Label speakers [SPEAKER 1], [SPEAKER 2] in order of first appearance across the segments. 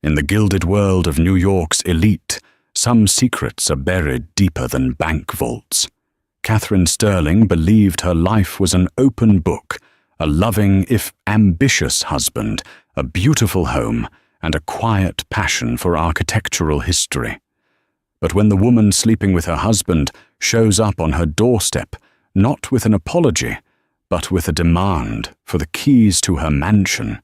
[SPEAKER 1] In the gilded world of New York's elite, some secrets are buried deeper than bank vaults. Catherine Sterling believed her life was an open book, a loving, if ambitious husband, a beautiful home, and a quiet passion for architectural history. But when the woman sleeping with her husband shows up on her doorstep, not with an apology, but with a demand for the keys to her mansion,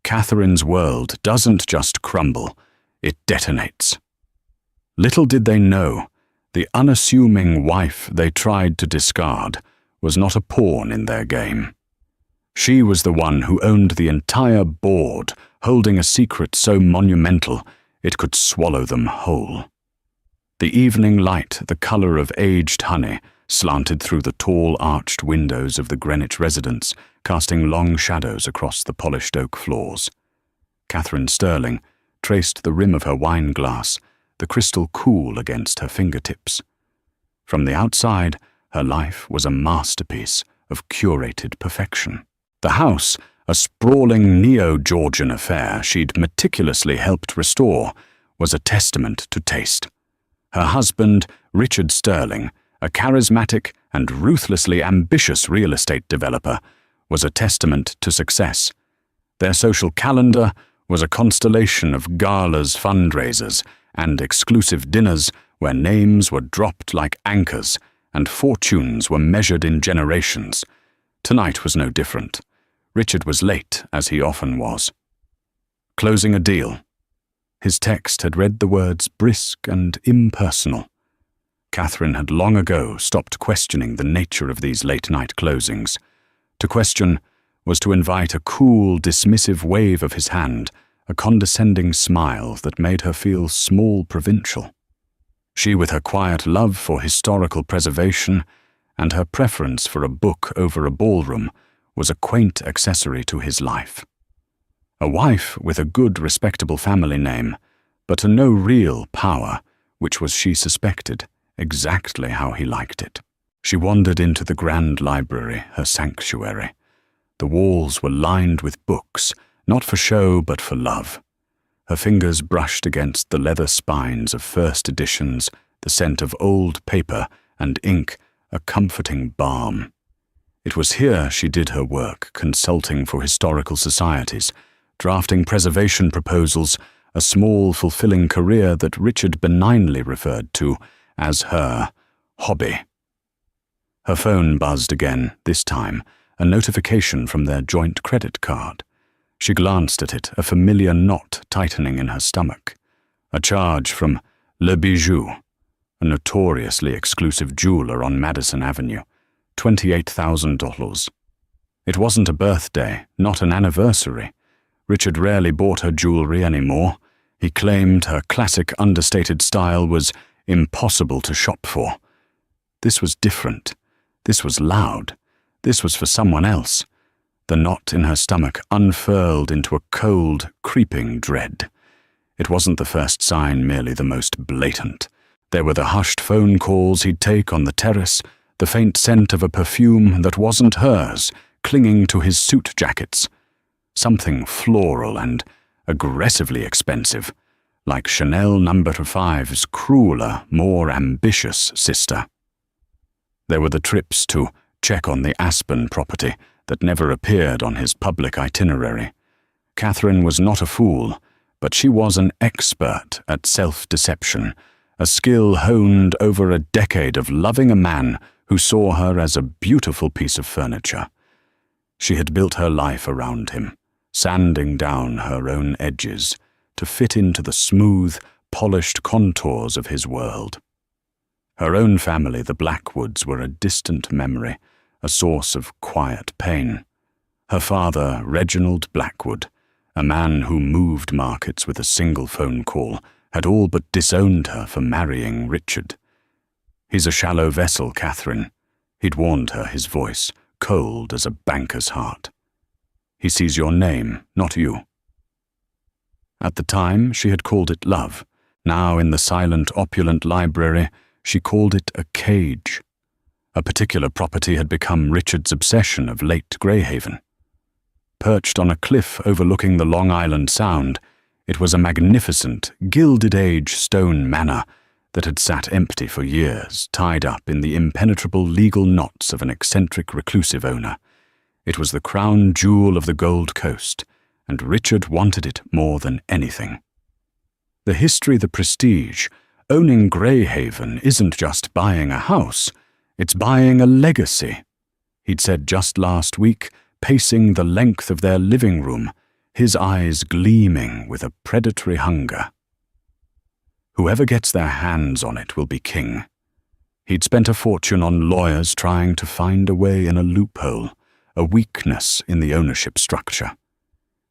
[SPEAKER 1] Catherine's world doesn't just crumble, it detonates. Little did they know, the unassuming wife they tried to discard was not a pawn in their game. She was the one who owned the entire board, holding a secret so monumental it could swallow them whole. The evening light, the color of aged honey, slanted through the tall arched windows of the Greenwich residence, casting long shadows across the polished oak floors. Catherine Sterling traced the rim of her wine glass, the crystal cool against her fingertips. From the outside, her life was a masterpiece of curated perfection. The house, a sprawling neo-Georgian affair she'd meticulously helped restore, was a testament to taste. Her husband, Richard Sterling, a charismatic and ruthlessly ambitious real estate developer, was a testament to success. Their social calendar was a constellation of galas, fundraisers, and exclusive dinners where names were dropped like anchors and fortunes were measured in generations. Tonight was no different. Richard was late, as he often was. Closing a deal. His text had read the words brisk and impersonal. Catherine had long ago stopped questioning the nature of these late-night closings. To question was to invite a cool, dismissive wave of his hand, a condescending smile that made her feel small provincial. She, with her quiet love for historical preservation and her preference for a book over a ballroom, was a quaint accessory to his life. A wife with a good, respectable family name, but to no real power, which was, she suspected, exactly how he liked it. She wandered into the grand library, her sanctuary. The walls were lined with books, not for show but for love. Her fingers brushed against the leather spines of first editions, the scent of old paper and ink, a comforting balm. It was here she did her work, consulting for historical societies, drafting preservation proposals, a small, fulfilling career that Richard benignly referred to as her hobby. Her phone buzzed again, this time, a notification from their joint credit card. She glanced at it, a familiar knot tightening in her stomach. A charge from Le Bijou, a notoriously exclusive jeweler on Madison Avenue. $28,000. It wasn't a birthday, not an anniversary. Richard rarely bought her jewelry anymore. He claimed her classic understated style was impossible to shop for. This was different. This was loud. This was for someone else. The knot in her stomach unfurled into a cold, creeping dread. It wasn't the first sign, merely the most blatant. There were the hushed phone calls he'd take on the terrace, the faint scent of a perfume that wasn't hers, clinging to his suit jackets. Something floral and aggressively expensive, like Chanel No. 5's crueler, more ambitious sister. There were the trips to check on the Aspen property that never appeared on his public itinerary. Catherine was not a fool, but she was an expert at self-deception, a skill honed over a decade of loving a man who saw her as a beautiful piece of furniture. She had built her life around him, sanding down her own edges to fit into the smooth, polished contours of his world. Her own family, the Blackwoods, were a distant memory, a source of quiet pain. Her father, Reginald Blackwood, a man who moved markets with a single phone call, had all but disowned her for marrying Richard. "He's a shallow vessel, Catherine," he'd warned her, his voice cold as a banker's heart. "He sees your name, not you." At the time, she had called it love. Now, in the silent, opulent library, she called it a cage. A particular property had become Richard's obsession of late Greyhaven. Perched on a cliff overlooking the Long Island Sound, It was a magnificent, Gilded-Age stone manor that had sat empty for years, tied up in the impenetrable legal knots of an eccentric reclusive owner. It was the crown jewel of the Gold Coast, and Richard wanted it more than anything. The history, the prestige. Owning Greyhaven isn't just buying a house, it's buying a legacy, he'd said just last week, pacing the length of their living room, his eyes gleaming with a predatory hunger. Whoever gets their hands on it will be king. He'd spent a fortune on lawyers trying to find a way in a loophole, a weakness in the ownership structure.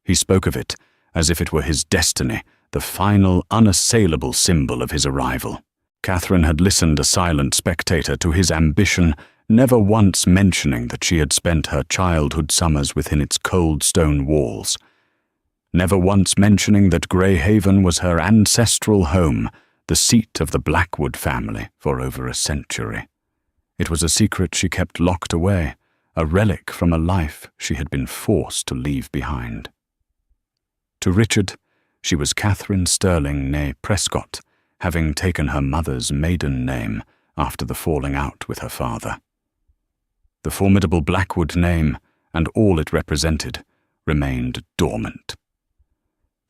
[SPEAKER 1] He spoke of it as if it were his destiny, the final, unassailable symbol of his arrival. Catherine had listened a silent spectator to his ambition, never once mentioning that she had spent her childhood summers within its cold stone walls. Never once mentioning that Greyhaven was her ancestral home, the seat of the Blackwood family for over a century. It was a secret she kept locked away, a relic from a life she had been forced to leave behind. To Richard, she was Catherine Sterling née Prescott, having taken her mother's maiden name after the falling out with her father. The formidable Blackwood name, and all it represented, remained dormant.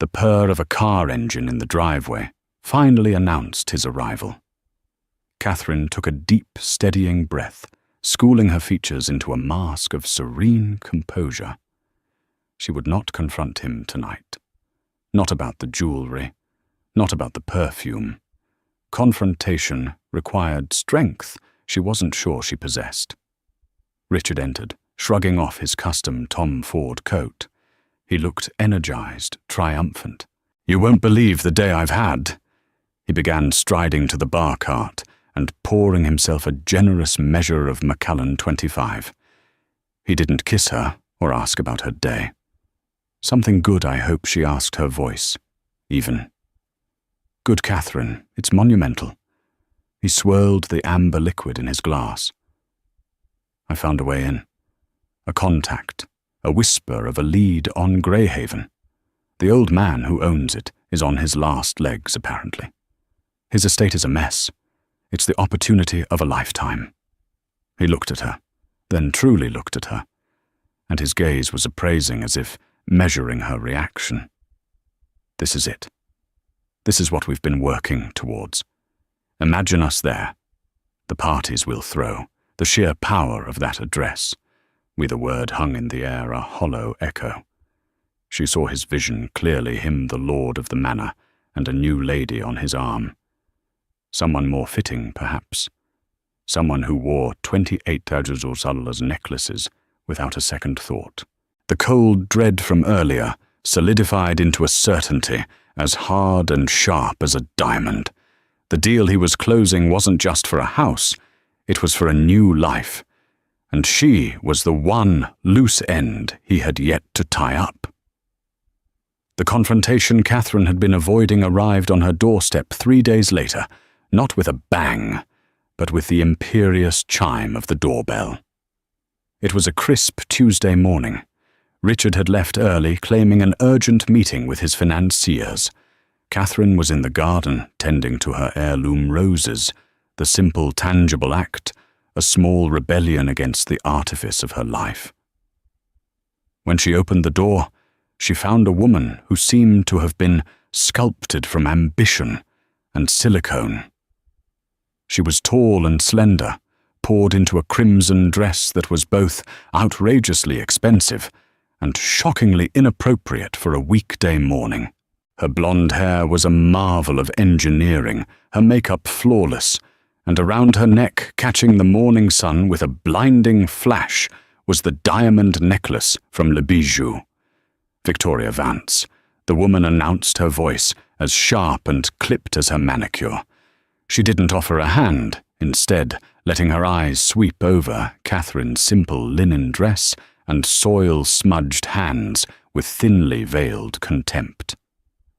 [SPEAKER 1] The purr of a car engine in the driveway finally announced his arrival. Catherine took a deep, steadying breath, schooling her features into a mask of serene composure. She would not confront him tonight. Not about the jewelry, not about the perfume. Confrontation required strength she wasn't sure she possessed. Richard entered, shrugging off his custom Tom Ford coat. He looked energized, triumphant. "You won't believe the day I've had." He began striding to the bar cart and pouring himself a generous measure of Macallan 25. He didn't kiss her or ask about her day. Something good, I hope, she asked, her voice even. "Good, Catherine, it's monumental." He swirled the amber liquid in his glass. "I found a way in. A contact, a whisper of a lead on Greyhaven. The old man who owns it is on his last legs, apparently. His estate is a mess. It's the opportunity of a lifetime." He looked at her, then truly looked at her, and his gaze was appraising as if measuring her reaction. "This is it. This is what we've been working towards. Imagine us there. The parties we'll throw, the sheer power of that address." With a word hung in the air, a hollow echo. She saw his vision clearly, him the lord of the manor, and a new lady on his arm. Someone more fitting, perhaps. Someone who wore 28 Tajuzursalla's necklaces without a second thought. The cold dread from earlier solidified into a certainty as hard and sharp as a diamond. The deal he was closing wasn't just for a house, it was for a new life, and she was the one loose end he had yet to tie up. The confrontation Catherine had been avoiding arrived on her doorstep 3 days later, not with a bang, but with the imperious chime of the doorbell. It was a crisp Tuesday morning. Richard had left early, claiming an urgent meeting with his financiers. Catherine was in the garden, tending to her heirloom roses, the simple, tangible act, a small rebellion against the artifice of her life. When she opened the door, she found a woman who seemed to have been sculpted from ambition and silicone. She was tall and slender, poured into a crimson dress that was both outrageously expensive and shockingly inappropriate for a weekday morning. Her blonde hair was a marvel of engineering, her makeup flawless, and around her neck, catching the morning sun with a blinding flash, was the diamond necklace from Le Bijou. Victoria Vance, the woman announced, her voice as sharp and clipped as her manicure. She didn't offer a hand, instead letting her eyes sweep over Catherine's simple linen dress and soil-smudged hands with thinly veiled contempt.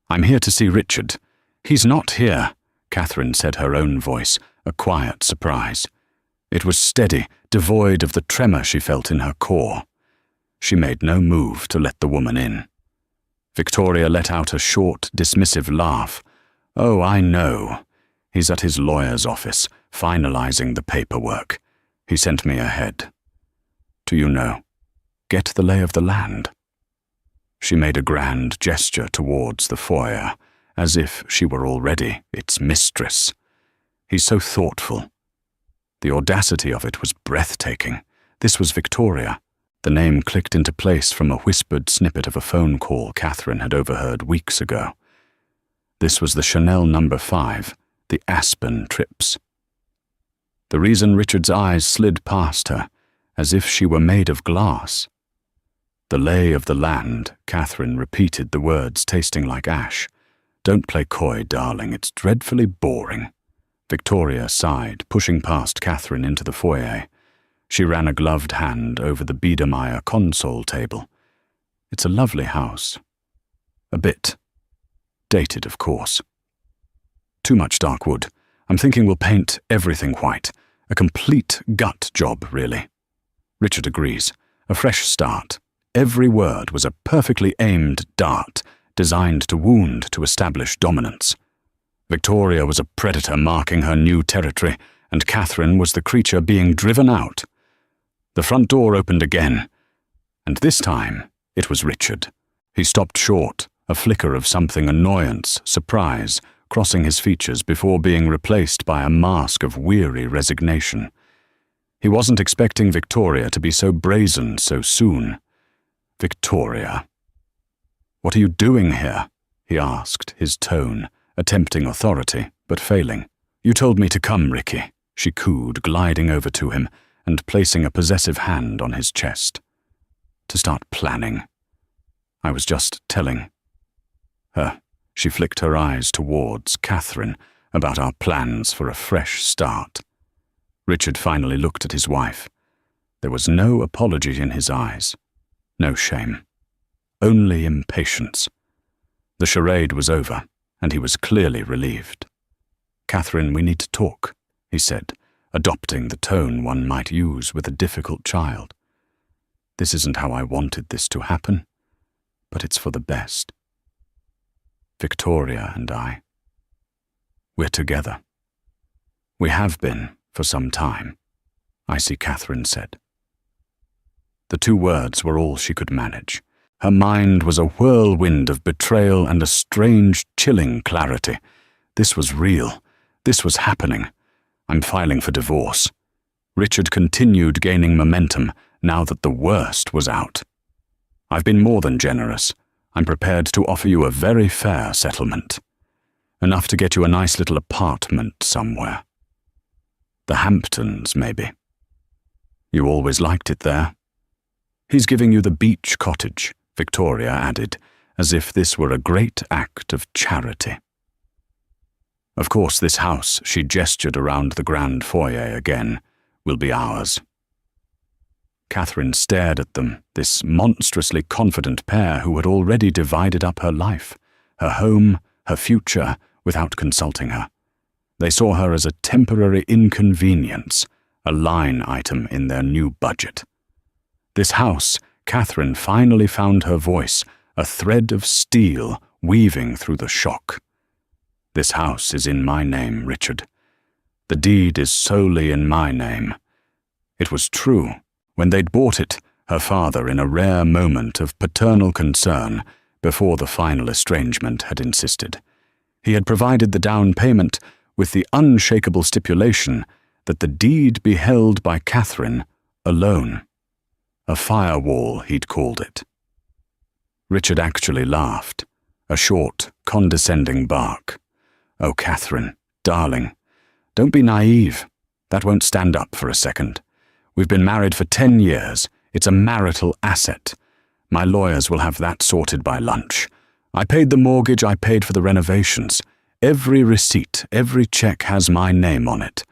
[SPEAKER 1] "I'm here to see Richard." "He's not here," Catherine said, her own voice, a quiet surprise. It was steady, devoid of the tremor she felt in her core. She made no move to let the woman in. Victoria let out a short, dismissive laugh. "Oh, I know. He's at his lawyer's office, finalizing the paperwork. He sent me ahead. Do you know? Get the lay of the land." She made a grand gesture towards the foyer, as if she were already its mistress. He's so thoughtful. The audacity of it was breathtaking. This was Victoria. The name clicked into place from a whispered snippet of a phone call Catherine had overheard weeks ago. This was the Chanel No. 5, the Aspen trips. The reason Richard's eyes slid past her, as if she were made of glass. The lay of the land, Catherine repeated the words tasting like ash. "Don't play coy, darling, it's dreadfully boring." Victoria sighed, pushing past Catherine into the foyer. She ran a gloved hand over the Biedermeier console table. "It's a lovely house. A bit dated, of course. Too much dark wood. I'm thinking we'll paint everything white. A complete gut job, really." Richard agrees. A fresh start. Every word was a perfectly aimed dart, designed to wound to establish dominance. Victoria was a predator marking her new territory, and Catherine was the creature being driven out. The front door opened again, and this time it was Richard. He stopped short, a flicker of something annoyance, surprise, crossing his features before being replaced by a mask of weary resignation. He wasn't expecting Victoria to be so brazen so soon. "Victoria, what are you doing here?" he asked, his tone attempting authority, but failing. "You told me to come, Ricky," she cooed, gliding over to him and placing a possessive hand on his chest. "To start planning. I was just telling her." She flicked her eyes towards Catherine about our plans for a fresh start. Richard finally looked at his wife. There was no apology in his eyes, no shame, only impatience. The charade was over, and he was clearly relieved. "Catherine, we need to talk," he said, adopting the tone one might use with a difficult child. "This isn't how I wanted this to happen, but it's for the best. Victoria and I, we're together. We have been for some time," I see Catherine said. The two words were all she could manage. Her mind was a whirlwind of betrayal and a strange, chilling clarity. This was real. This was happening. I'm filing for divorce. Richard continued gaining momentum now that the worst was out. "I've been more than generous. I'm prepared to offer you a very fair settlement. Enough to get you a nice little apartment somewhere. The Hamptons, maybe. You always liked it there." "He's giving you the beach cottage," Victoria added, as if this were a great act of charity. "Of course, this house," she gestured around the grand foyer again, "will be ours." Catherine stared at them, this monstrously confident pair who had already divided up her life, her home, her future, without consulting her. They saw her as a temporary inconvenience, a line item in their new budget. This house, Catherine finally found her voice, a thread of steel weaving through the shock. "This house is in my name, Richard. The deed is solely in my name." It was true. When they'd bought it, her father, in a rare moment of paternal concern, before the final estrangement had insisted, he had provided the down payment with the unshakable stipulation that the deed be held by Catherine alone. A firewall, he'd called it. Richard actually laughed, a short, condescending bark. "Oh, Catherine, darling, don't be naive. That won't stand up for a second. We've been married for 10 years. It's a marital asset. My lawyers will have that sorted by lunch. I paid the mortgage, I paid for the renovations. Every receipt, every check has my name on it.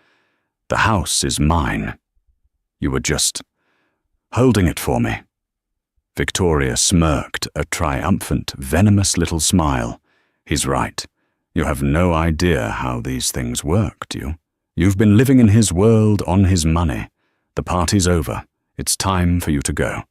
[SPEAKER 1] The house is mine. You were just holding it for me." Victoria smirked, a triumphant, venomous little smile. "He's right. You have no idea how these things work, do you? You've been living in his world on his money. The party's over. It's time for you to go.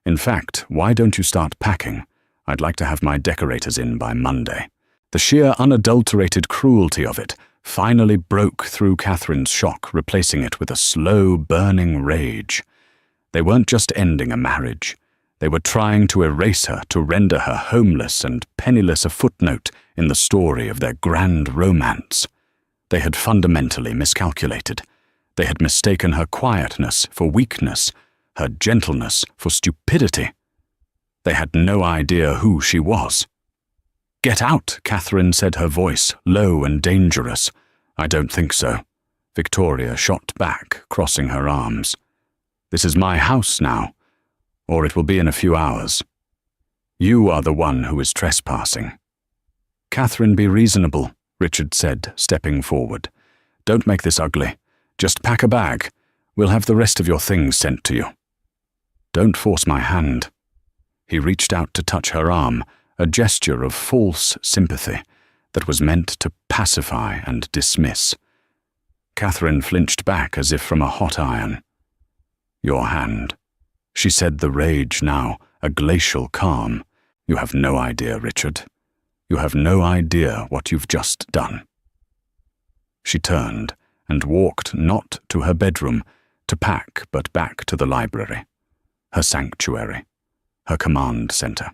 [SPEAKER 1] In fact, why don't you start packing? I'd like to have my decorators in by Monday. The sheer unadulterated cruelty of it finally broke through Catherine's shock, replacing it with a slow, burning rage. They weren't just ending a marriage. They were trying to erase her, to render her homeless and penniless a footnote in the story of their grand romance. They had fundamentally miscalculated. They had mistaken her quietness for weakness, her gentleness for stupidity. They had no idea who she was. "Get out," Catherine said, her voice low and dangerous. "I don't think so." Victoria shot back, crossing her arms. "This is my house now, or it will be in a few hours. You are the one who is trespassing." "Catherine, be reasonable," Richard said, stepping forward. "Don't make this ugly. Just pack a bag. We'll have the rest of your things sent to you." "Don't force my hand." He reached out to touch her arm, a gesture of false sympathy that was meant to pacify and dismiss. Catherine flinched back as if from a hot iron. "Your hand," she said, the rage now a glacial calm. "You have no idea, Richard. You have no idea what you've just done." She turned and walked not to her bedroom to pack, but back to the library, her sanctuary, her command center.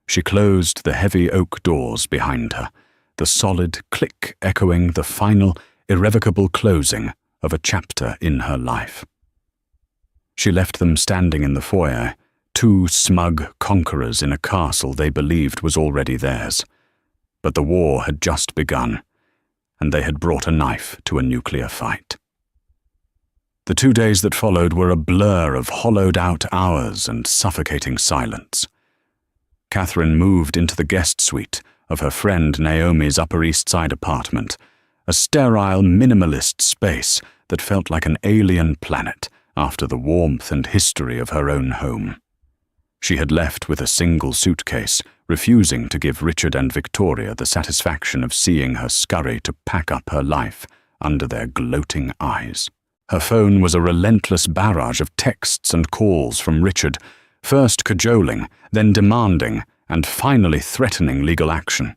[SPEAKER 1] She closed the heavy oak doors behind her, the solid click echoing the final, irrevocable closing of a chapter in her life. She left them standing in the foyer, two smug conquerors in a castle they believed was already theirs. But the war had just begun, and they had brought a knife to a nuclear fight. The 2 days that followed were a blur of hollowed-out hours and suffocating silence. Catherine moved into the guest suite of her friend Naomi's Upper East Side apartment, a sterile, minimalist space that felt like an alien planet after the warmth and history of her own home. She had left with a single suitcase, refusing to give Richard and Victoria the satisfaction of seeing her scurry to pack up her life under their gloating eyes. Her phone was a relentless barrage of texts and calls from Richard, first cajoling, then demanding, and finally threatening legal action.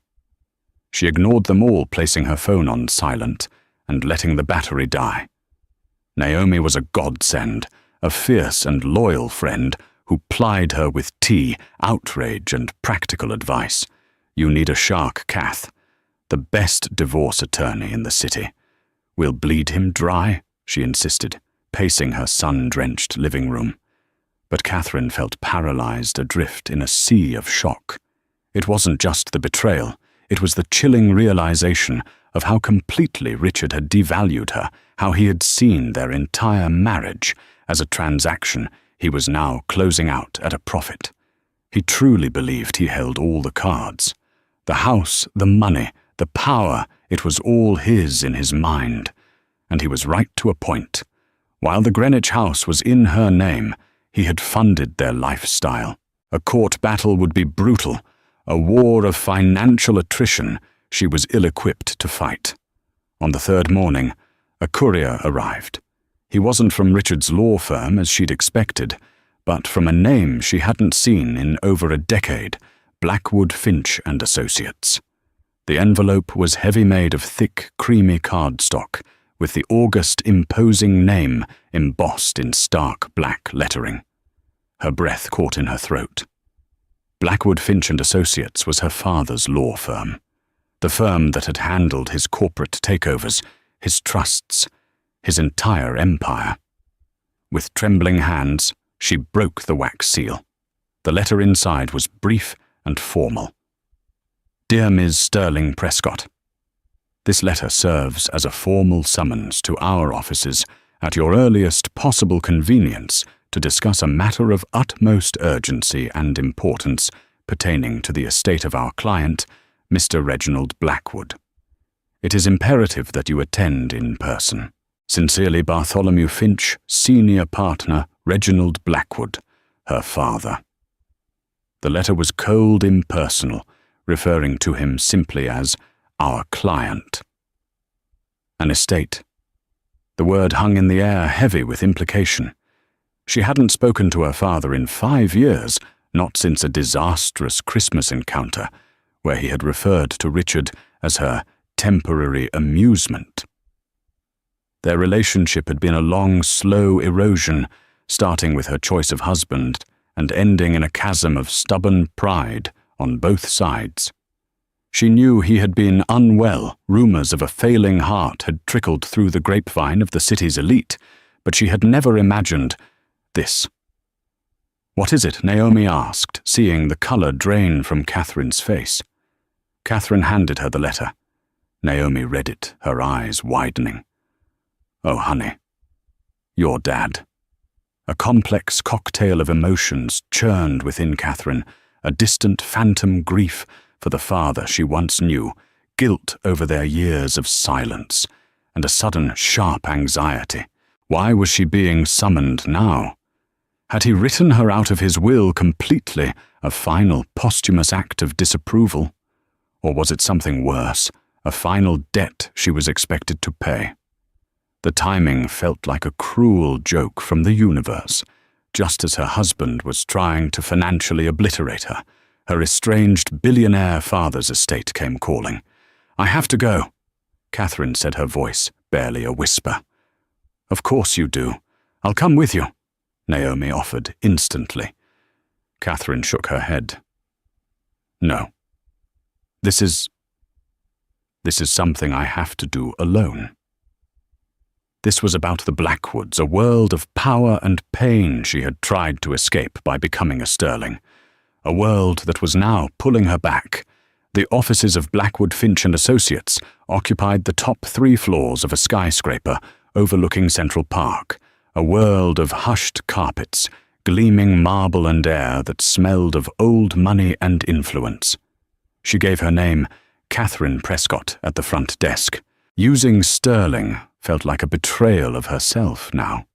[SPEAKER 1] She ignored them all, placing her phone on silent and letting the battery die. Naomi was a godsend, a fierce and loyal friend who plied her with tea, outrage, and practical advice. "You need a shark, Kath. The best divorce attorney in the city. We'll bleed him dry," she insisted, pacing her sun-drenched living room. But Catherine felt paralyzed adrift in a sea of shock. It wasn't just the betrayal, it was the chilling realization of how completely Richard had devalued her, how he had seen their entire marriage as a transaction he was now closing out at a profit. He truly believed he held all the cards. The house, the money, the power, it was all his in his mind. And he was right to a point. While the Greenwich house was in her name, he had funded their lifestyle. A court battle would be brutal, a war of financial attrition she was ill-equipped to fight. On the third morning, a courier arrived. He wasn't from Richard's law firm as she'd expected, but from a name she hadn't seen in over a decade, Blackwood Finch and Associates. The envelope was heavy-made of thick, creamy cardstock, with the august, imposing name embossed in stark black lettering. Her breath caught in her throat. Blackwood Finch and Associates was her father's law firm, the firm that had handled his corporate takeovers, his trusts, his entire empire. With trembling hands, she broke the wax seal. The letter inside was brief and formal. "Dear Ms. Sterling Prescott, this letter serves as a formal summons to our offices at your earliest possible convenience to discuss a matter of utmost urgency and importance pertaining to the estate of our client, Mr. Reginald Blackwood. It is imperative that you attend in person. Sincerely, Bartholomew Finch, Senior Partner, Reginald Blackwood, her father." The letter was cold, impersonal, referring to him simply as our client. An estate. The word hung in the air, heavy with implication. She hadn't spoken to her father in 5 years, not since a disastrous Christmas encounter where he had referred to Richard as her temporary amusement. Their relationship had been a long, slow erosion, starting with her choice of husband and ending in a chasm of stubborn pride on both sides. She knew he had been unwell. Rumors of a failing heart had trickled through the grapevine of the city's elite, but she had never imagined this. "What is it?" Naomi asked, seeing the color drain from Catherine's face. Catherine handed her the letter. Naomi read it, her eyes widening. "Oh, honey, your dad." A complex cocktail of emotions churned within Catherine, a distant phantom grief for the father she once knew, guilt over their years of silence, and a sudden sharp anxiety. Why was she being summoned now? Had he written her out of his will completely, a final posthumous act of disapproval? Or was it something worse, a final debt she was expected to pay? The timing felt like a cruel joke from the universe, just as her husband was trying to financially obliterate her. Her estranged billionaire father's estate came calling. "I have to go," Catherine said, her voice barely a whisper. "Of course you do. I'll come with you," Naomi offered instantly. Catherine shook her head. "No. This is something I have to do alone." This was about the Blackwoods, a world of power and pain she had tried to escape by becoming a Sterling. A world that was now pulling her back. The offices of Blackwood Finch and Associates occupied the top 3 floors of a skyscraper overlooking Central Park, a world of hushed carpets, gleaming marble and air that smelled of old money and influence. She gave her name, Catherine Prescott, at the front desk. Using Sterling felt like a betrayal of herself now.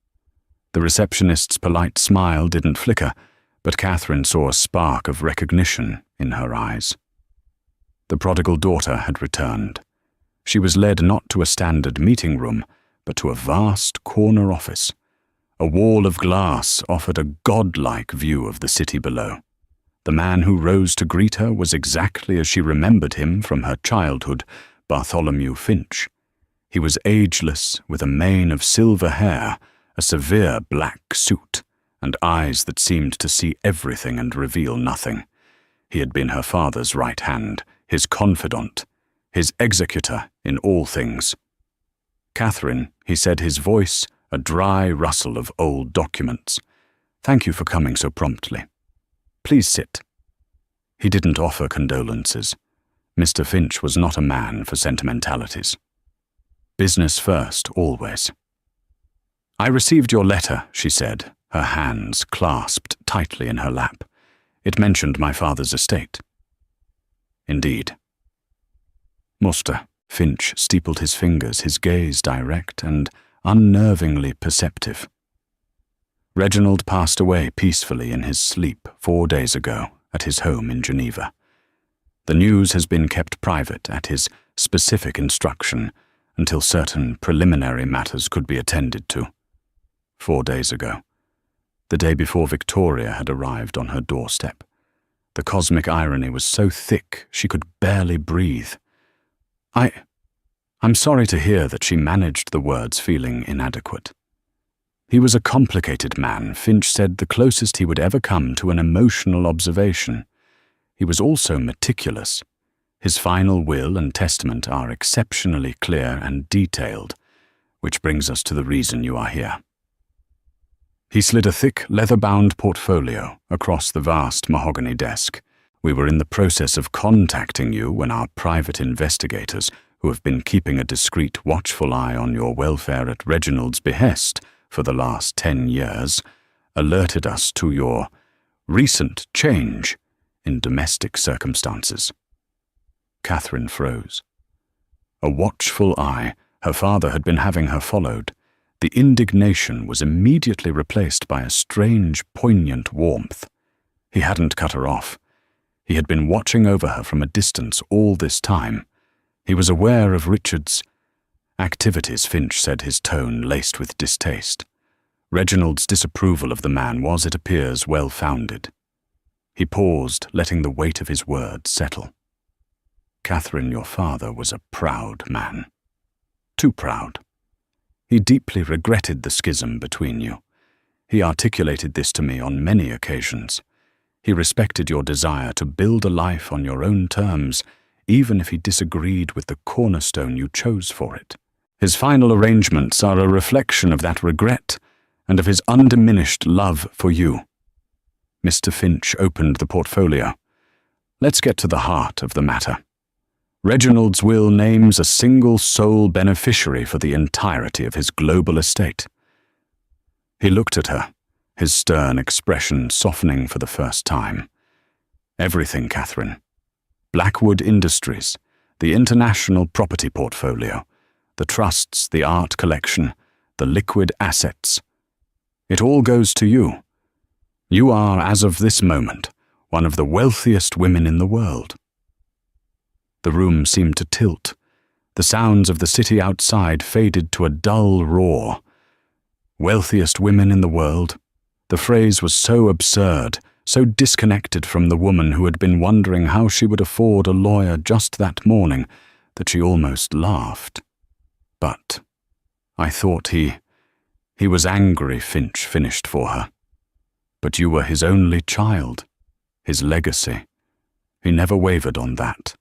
[SPEAKER 1] The receptionist's polite smile didn't flicker, but Catherine saw a spark of recognition in her eyes. The prodigal daughter had returned. She was led not to a standard meeting room, but to a vast corner office. A wall of glass offered a godlike view of the city below. The man who rose to greet her was exactly as she remembered him from her childhood, Bartholomew Finch. He was ageless, with a mane of silver hair, a severe black suit, and eyes that seemed to see everything and reveal nothing. He had been her father's right hand, his confidant, his executor in all things. "Catherine," he said, his voice a dry rustle of old documents. "Thank you for coming so promptly. Please sit." He didn't offer condolences. Mr. Finch was not a man for sentimentalities. Business first, always. "I received your letter," she said, her hands clasped tightly in her lap. "It mentioned my father's estate." "Indeed." "Muster." Finch steepled his fingers, his gaze direct and unnervingly perceptive. "Reginald passed away peacefully in his sleep 4 days ago at his home in Geneva. The news has been kept private at his specific instruction until certain preliminary matters could be attended to. 4 days ago. The day before Victoria had arrived on her doorstep. The cosmic irony was so thick she could barely breathe. I'm sorry to hear that," she managed the words, feeling inadequate. He was a complicated man, Finch said, the closest he would ever come to an emotional observation. He was also meticulous. His final will and testament are exceptionally clear and detailed, which brings us to the reason you are here. He slid a thick, leather-bound portfolio across the vast mahogany desk. "We were in the process of contacting you when our private investigators, who have been keeping a discreet, watchful eye on your welfare at Reginald's behest for the last 10 years, alerted us to your recent change in domestic circumstances." Catherine froze. A watchful eye, her father had been having her followed. The indignation was immediately replaced by a strange, poignant warmth. He hadn't cut her off. He had been watching over her from a distance all this time. He was aware of Richard's activities, Finch said, his tone laced with distaste. Reginald's disapproval of the man was, it appears, well-founded. He paused, letting the weight of his words settle. "Catherine, your father was a proud man. Too proud. He deeply regretted the schism between you. He articulated this to me on many occasions. He respected your desire to build a life on your own terms, even if he disagreed with the cornerstone you chose for it. His final arrangements are a reflection of that regret and of his undiminished love for you." Mr. Finch opened the portfolio. "Let's get to the heart of the matter. Reginald's will names a single sole beneficiary for the entirety of his global estate." He looked at her, his stern expression softening for the first time. "Everything, Catherine. Blackwood Industries, the international property portfolio, the trusts, the art collection, the liquid assets. It all goes to you. You are, as of this moment, one of the wealthiest women in the world." The room seemed to tilt. The sounds of the city outside faded to a dull roar. Wealthiest women in the world? The phrase was so absurd, so disconnected from the woman who had been wondering how she would afford a lawyer just that morning, that she almost laughed. "But I thought he was angry," Finch finished for her. "But you were his only child, his legacy. He never wavered on that.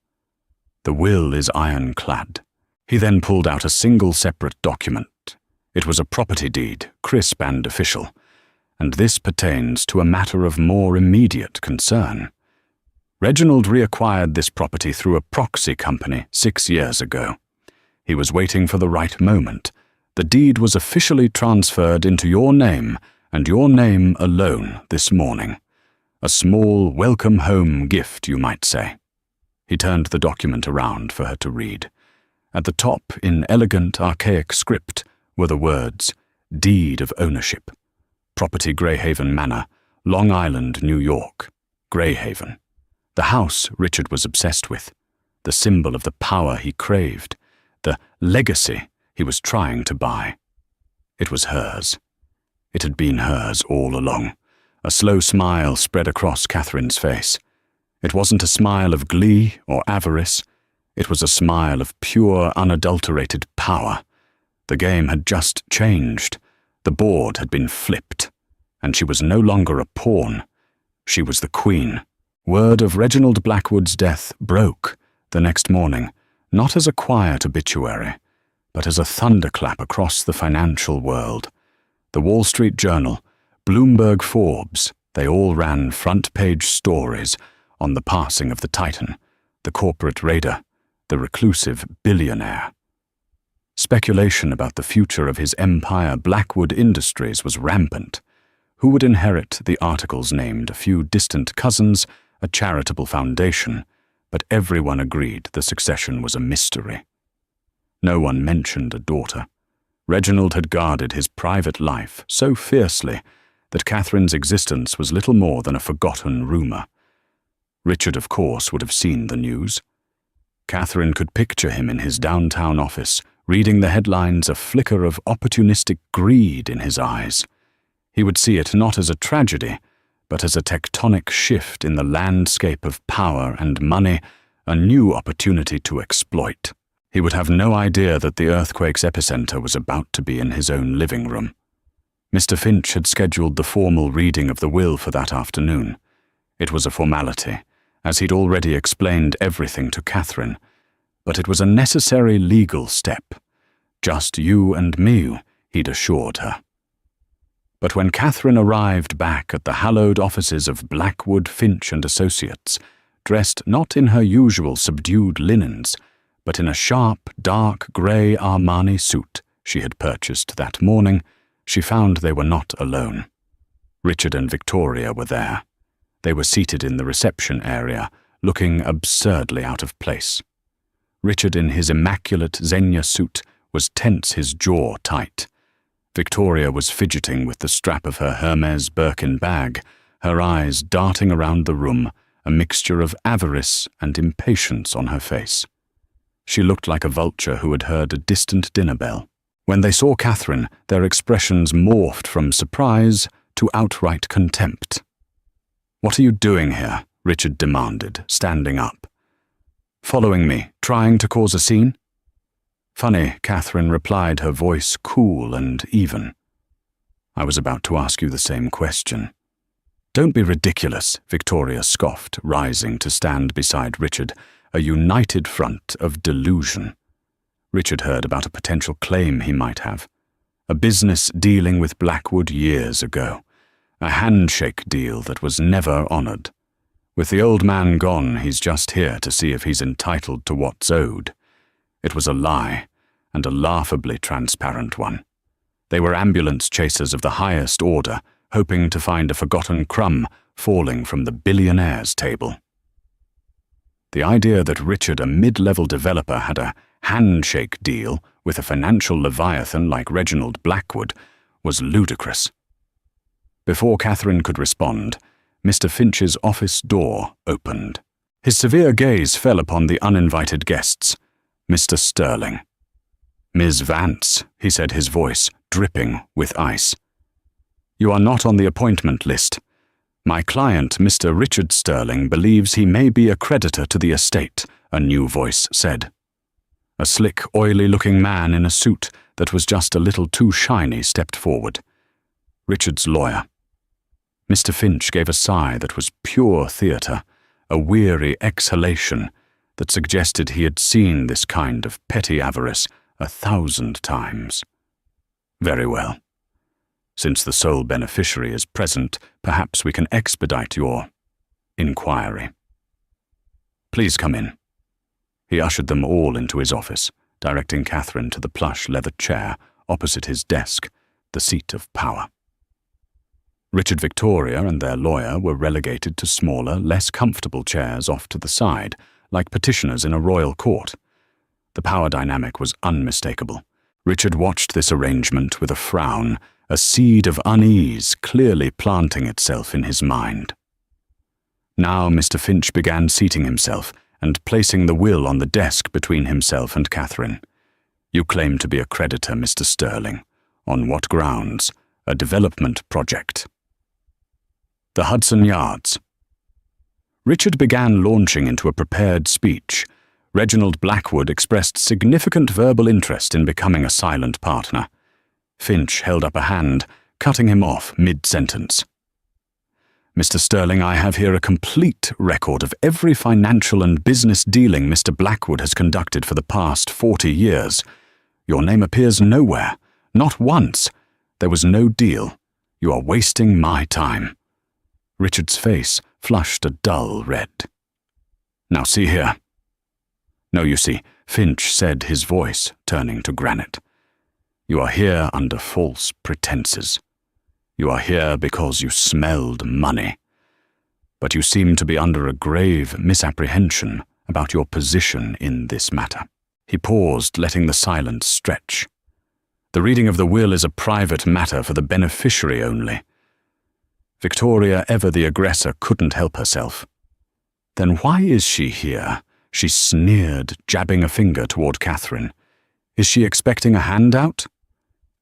[SPEAKER 1] The will is ironclad." He then pulled out a single separate document. It was a property deed, crisp and official, and this pertains to a matter of more immediate concern. Reginald reacquired this property through a proxy company 6 years ago. He was waiting for the right moment. The deed was officially transferred into your name, and your name alone, this morning. A small welcome-home gift, you might say. He turned the document around for her to read. At the top, in elegant, archaic script, were the words, "Deed of Ownership. Property Greyhaven Manor, Long Island, New York. Greyhaven." The house Richard was obsessed with. The symbol of the power he craved. The legacy he was trying to buy. It was hers. It had been hers all along. A slow smile spread across Catherine's face. It wasn't a smile of glee or avarice. It was a smile of pure, unadulterated power. The game had just changed. The board had been flipped, and she was no longer a pawn. She was the queen. Word of Reginald Blackwood's death broke the next morning, not as a quiet obituary, but as a thunderclap across the financial world. The Wall Street Journal, Bloomberg, Forbes, they all ran front-page stories on the passing of the titan, the corporate raider, the reclusive billionaire. Speculation about the future of his empire, Blackwood Industries, was rampant. Who would inherit, the articles named a few distant cousins, a charitable foundation, but everyone agreed the succession was a mystery. No one mentioned a daughter. Reginald had guarded his private life so fiercely that Catherine's existence was little more than a forgotten rumor. Richard, of course, would have seen the news. Catherine could picture him in his downtown office, reading the headlines, a flicker of opportunistic greed in his eyes. He would see it not as a tragedy, but as a tectonic shift in the landscape of power and money, a new opportunity to exploit. He would have no idea that the earthquake's epicenter was about to be in his own living room. Mr. Finch had scheduled the formal reading of the will for that afternoon. It was a formality, as he'd already explained everything to Catherine, but it was a necessary legal step. Just you and me, he'd assured her. But when Catherine arrived back at the hallowed offices of Blackwood, Finch and Associates, dressed not in her usual subdued linens, but in a sharp, dark grey Armani suit she had purchased that morning, she found they were not alone. Richard and Victoria were there. They were seated in the reception area, looking absurdly out of place. Richard, in his immaculate Xenia suit, was tense, his jaw tight. Victoria was fidgeting with the strap of her Hermes Birkin bag, her eyes darting around the room, a mixture of avarice and impatience on her face. She looked like a vulture who had heard a distant dinner bell. When they saw Catherine, their expressions morphed from surprise to outright contempt. "What are you doing here?" Richard demanded, standing up. "Following me, trying to cause a scene?" "Funny," Catherine replied, her voice cool and even. "I was about to ask you the same question." "Don't be ridiculous," Victoria scoffed, rising to stand beside Richard, a united front of delusion. Richard heard about a potential claim he might have. A business dealing with Blackwood years ago. A handshake deal that was never honored. With the old man gone, he's just here to see if he's entitled to what's owed. It was a lie, and a laughably transparent one. They were ambulance chasers of the highest order, hoping to find a forgotten crumb falling from the billionaire's table. The idea that Richard, a mid-level developer, had a handshake deal with a financial leviathan like Reginald Blackwood was ludicrous. Before Catherine could respond, Mr. Finch's office door opened. His severe gaze fell upon the uninvited guests. Mr. Sterling. "Ms. Vance," he said, his voice dripping with ice. "You are not on the appointment list. My client, Mr. Richard Sterling, believes he may be a creditor to the estate," a new voice said. A slick, oily-looking man in a suit that was just a little too shiny stepped forward. Richard's lawyer. Mr. Finch gave a sigh that was pure theatre, a weary exhalation that suggested he had seen this kind of petty avarice 1,000 times. "Very well. Since the sole beneficiary is present, perhaps we can expedite your inquiry. Please come in." He ushered them all into his office, directing Catherine to the plush leather chair opposite his desk, the seat of power. Richard, Victoria, and their lawyer were relegated to smaller, less comfortable chairs off to the side, like petitioners in a royal court. The power dynamic was unmistakable. Richard watched this arrangement with a frown, a seed of unease clearly planting itself in his mind. Now Mr. Finch began seating himself and placing the will on the desk between himself and Catherine. "You claim to be a creditor, Mr. Sterling. On what grounds? A development project." "The Hudson Yards." Richard began launching into a prepared speech. Reginald Blackwood expressed significant verbal interest in becoming a silent partner. Finch held up a hand, cutting him off mid-sentence. "Mr. Sterling, I have here a complete record of every financial and business dealing Mr. Blackwood has conducted for the past 40 years. Your name appears nowhere. Not once. There was no deal. You are wasting my time." Richard's face flushed a dull red. "Now see here." "No, you see," Finch said, his voice turning to granite. "You are here under false pretenses. You are here because you smelled money. But you seem to be under a grave misapprehension about your position in this matter." He paused, letting the silence stretch. "The reading of the will is a private matter for the beneficiary only." Victoria, ever the aggressor, couldn't help herself. "Then why is she here?" She sneered, jabbing a finger toward Catherine. "Is she expecting a handout?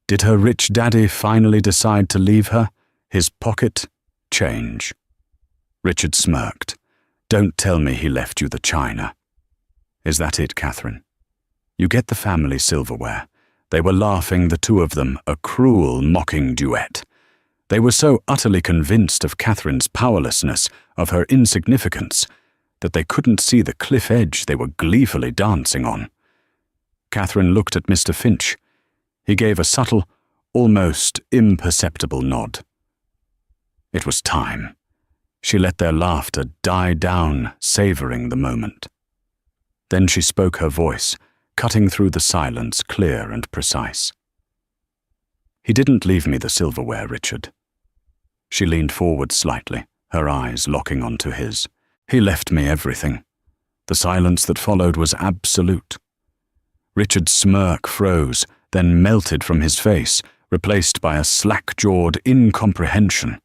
[SPEAKER 1] Did her rich daddy finally decide to leave her? His pocket change?" Richard smirked. "Don't tell me he left you the china." "Is that it, Catherine? You get the family silverware." They were laughing, the two of them, a cruel, mocking duet. They were so utterly convinced of Catherine's powerlessness, of her insignificance, that they couldn't see the cliff edge they were gleefully dancing on. Catherine looked at Mr. Finch. He gave a subtle, almost imperceptible nod. It was time. She let their laughter die down, savoring the moment. Then she spoke, her voice, cutting through the silence, clear and precise. "He didn't leave me the silverware, Richard." She leaned forward slightly, her eyes locking onto his. "He left me everything." The silence that followed was absolute. Richard's smirk froze, then melted from his face, replaced by a slack-jawed incomprehension.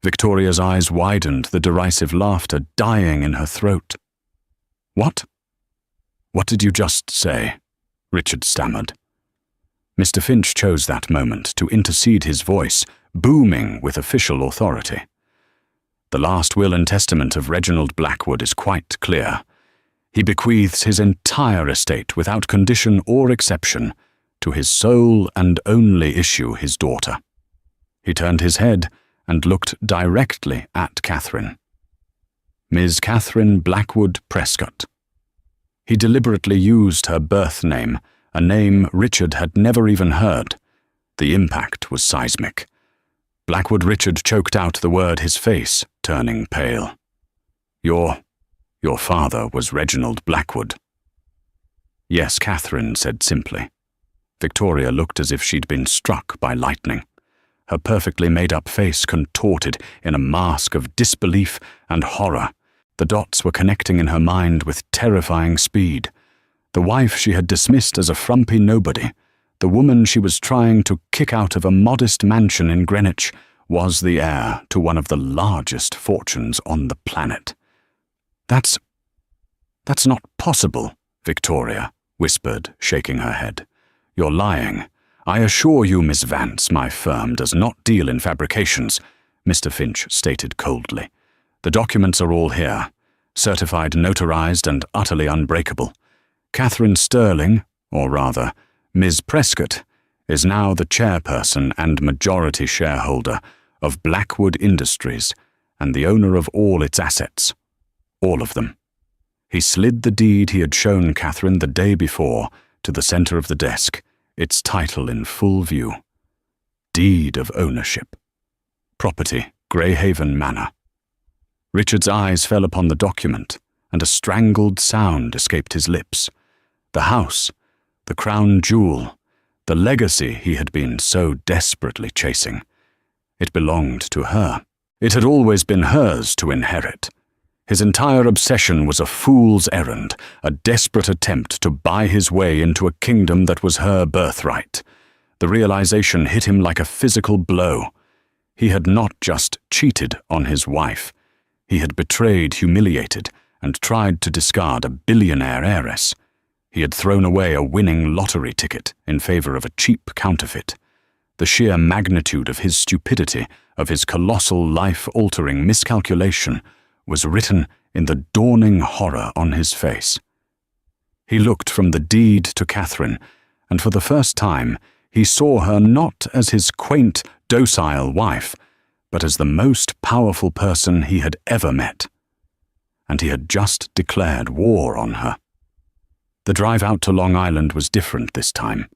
[SPEAKER 1] Victoria's eyes widened, the derisive laughter dying in her throat. "What? What did you just say?" Richard stammered. Mr. Finch chose that moment to intercede, his voice booming with official authority. The last will and testament of Reginald Blackwood is quite clear. He bequeaths his entire estate without condition or exception to his sole and only issue, his daughter. He turned his head and looked directly at Catherine. Miss Catherine Blackwood Prescott. He deliberately used her birth name, a name Richard had never even heard. The impact was seismic. Blackwood Richard choked out the word, his face turning pale. Your father was Reginald Blackwood. Yes, Catherine said simply. Victoria looked as if she'd been struck by lightning. Her perfectly made-up face contorted in a mask of disbelief and horror. The dots were connecting in her mind with terrifying speed. The wife she had dismissed as a frumpy nobody, the woman she was trying to kick out of a modest mansion in Greenwich, was the heir to one of the largest fortunes on the planet. That's not possible, Victoria whispered, shaking her head. You're lying. I assure you, Miss Vance, my firm does not deal in fabrications, Mr. Finch stated coldly. The documents are all here, certified, notarized, and utterly unbreakable. Catherine Sterling, or rather, Ms. Prescott, is now the chairperson and majority shareholder of Blackwood Industries and the owner of all its assets. All of them. He slid the deed he had shown Catherine the day before to the center of the desk, its title in full view. Deed of ownership. Property, Greyhaven Manor. Richard's eyes fell upon the document, and a strangled sound escaped his lips. The house, the crown jewel, the legacy he had been so desperately chasing. It belonged to her. It had always been hers to inherit. His entire obsession was a fool's errand, a desperate attempt to buy his way into a kingdom that was her birthright. The realization hit him like a physical blow. He had not just cheated on his wife. He had betrayed, humiliated, and tried to discard a billionaire heiress. He had thrown away a winning lottery ticket in favor of a cheap counterfeit. The sheer magnitude of his stupidity, of his colossal life-altering miscalculation, was written in the dawning horror on his face. He looked from the deed to Catherine, and for the first time he saw her not as his quaint, docile wife, but as the most powerful person he had ever met. And he had just declared war on her. The drive out to Long Island was different this time.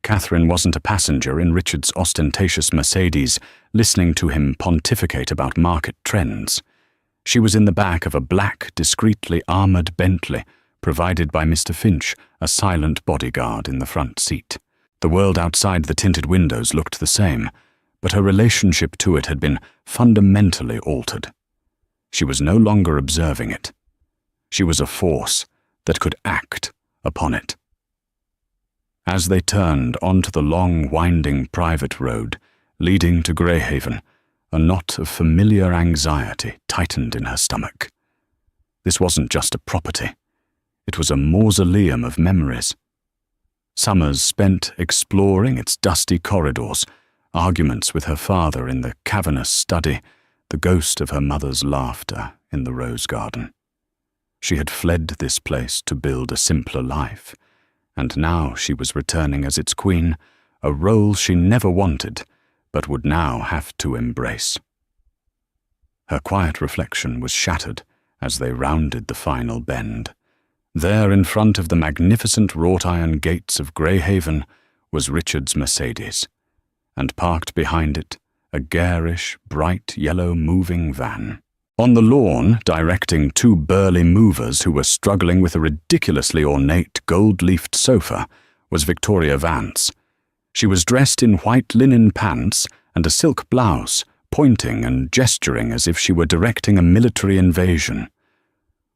[SPEAKER 1] Catherine wasn't a passenger in Richard's ostentatious Mercedes, listening to him pontificate about market trends. She was in the back of a black, discreetly armored Bentley, provided by Mr. Finch, a silent bodyguard in the front seat. The world outside the tinted windows looked the same, but her relationship to it had been fundamentally altered. She was no longer observing it. She was a force that could act upon it. As they turned onto the long, winding private road leading to Greyhaven, a knot of familiar anxiety tightened in her stomach. This wasn't just a property. It was a mausoleum of memories. Summers spent exploring its dusty corridors, arguments with her father in the cavernous study, the ghost of her mother's laughter in the rose garden. She had fled this place to build a simpler life, and now she was returning as its queen, a role she never wanted, but would now have to embrace. Her quiet reflection was shattered as they rounded the final bend. There in front of the magnificent wrought-iron gates of Greyhaven was Richard's Mercedes, and parked behind it a garish, bright yellow moving van. On the lawn, directing two burly movers who were struggling with a ridiculously ornate gold-leafed sofa, was Victoria Vance. She was dressed in white linen pants and a silk blouse, pointing and gesturing as if she were directing a military invasion.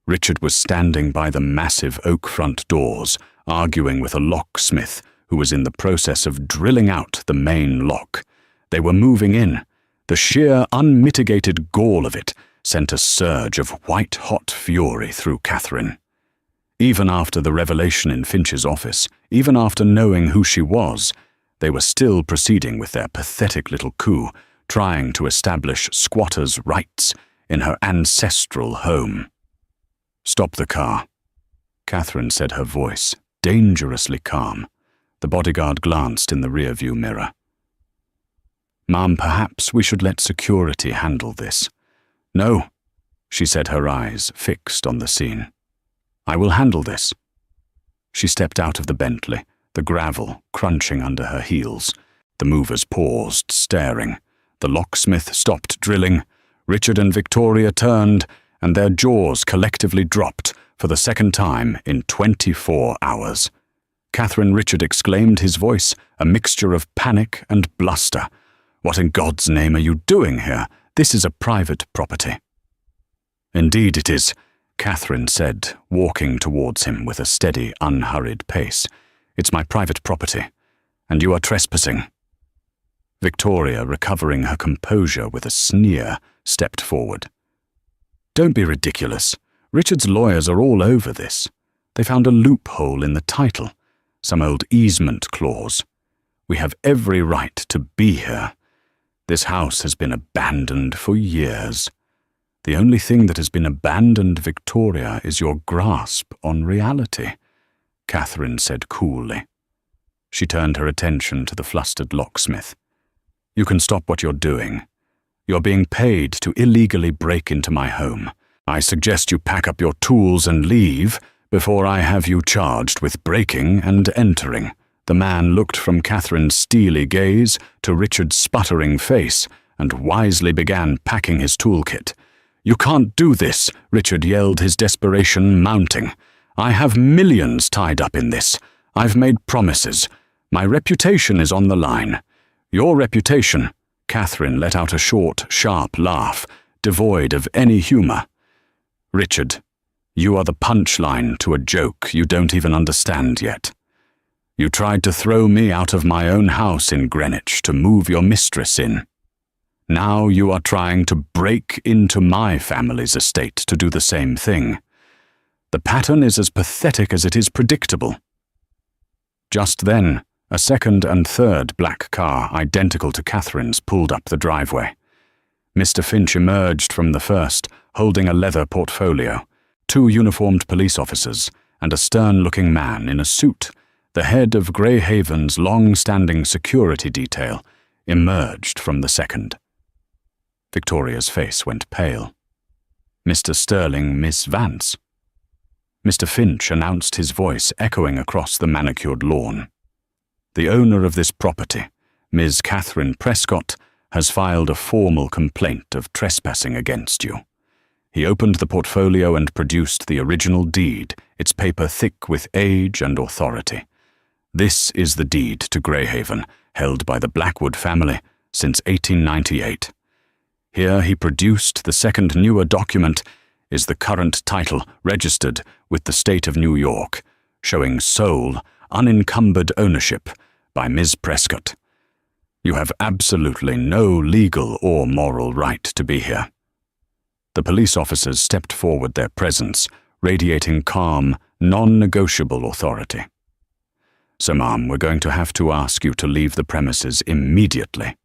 [SPEAKER 1] Richard was standing by the massive oak front doors, arguing with a locksmith who was in the process of drilling out the main lock. They were moving in. The sheer, unmitigated gall of it sent a surge of white-hot fury through Catherine. Even after the revelation in Finch's office, even after knowing who she was, they were still proceeding with their pathetic little coup, trying to establish squatters' rights in her ancestral home. "Stop the car," Catherine said, her voice dangerously calm. The bodyguard glanced in the rearview mirror. "Ma'am, perhaps we should let security handle this." "No," she said, her eyes fixed on the scene. "I will handle this." She stepped out of the Bentley, the gravel crunching under her heels. The movers paused, staring. The locksmith stopped drilling. Richard and Victoria turned, and their jaws collectively dropped for the second time in 24 hours. "Catherine," Richard exclaimed, his voice a mixture of panic and bluster. "What in God's name are you doing here? This is a private property." "Indeed it is," Catherine said, walking towards him with a steady, unhurried pace. "It's my private property, and you are trespassing." Victoria, recovering her composure with a sneer, stepped forward. "Don't be ridiculous. Richard's lawyers are all over this. They found a loophole in the title, some old easement clause. We have every right to be here. This house has been abandoned for years. The only thing that has been abandoned, Victoria, is your grasp on reality," Catherine said coolly. She turned her attention to the flustered locksmith. "You can stop what you're doing. You're being paid to illegally break into my home. I suggest you pack up your tools and leave before I have you charged with breaking and entering." The man looked from Catherine's steely gaze to Richard's sputtering face and wisely began packing his toolkit. "You can't do this," Richard yelled, his desperation mounting. "I have millions tied up in this. I've made promises. My reputation is on the line." "Your reputation?" Catherine let out a short, sharp laugh, devoid of any humor. "Richard, you are the punchline to a joke you don't even understand yet. You tried to throw me out of my own house in Greenwich to move your mistress in. Now you are trying to break into my family's estate to do the same thing. The pattern is as pathetic as it is predictable." Just then, a second and third black car, identical to Catherine's, pulled up the driveway. Mr. Finch emerged from the first, holding a leather portfolio. Two uniformed police officers and a stern-looking man in a suit, the head of Greyhaven's long-standing security detail, emerged from the second. Victoria's face went pale. "Mr. Sterling, Miss Vance." Mr. Finch announced, his voice echoing across the manicured lawn. "The owner of this property, Ms. Catherine Prescott, has filed a formal complaint of trespassing against you." He opened the portfolio and produced the original deed, its paper thick with age and authority. "This is the deed to Greyhaven, held by the Blackwood family since 1898. Here he produced the second newer document, is the current title registered with the state of New York, showing sole, unencumbered ownership by Ms. Prescott. You have absolutely no legal or moral right to be here." The police officers stepped forward, their presence radiating calm, non-negotiable authority. "So, ma'am, we're going to have to ask you to leave the premises immediately."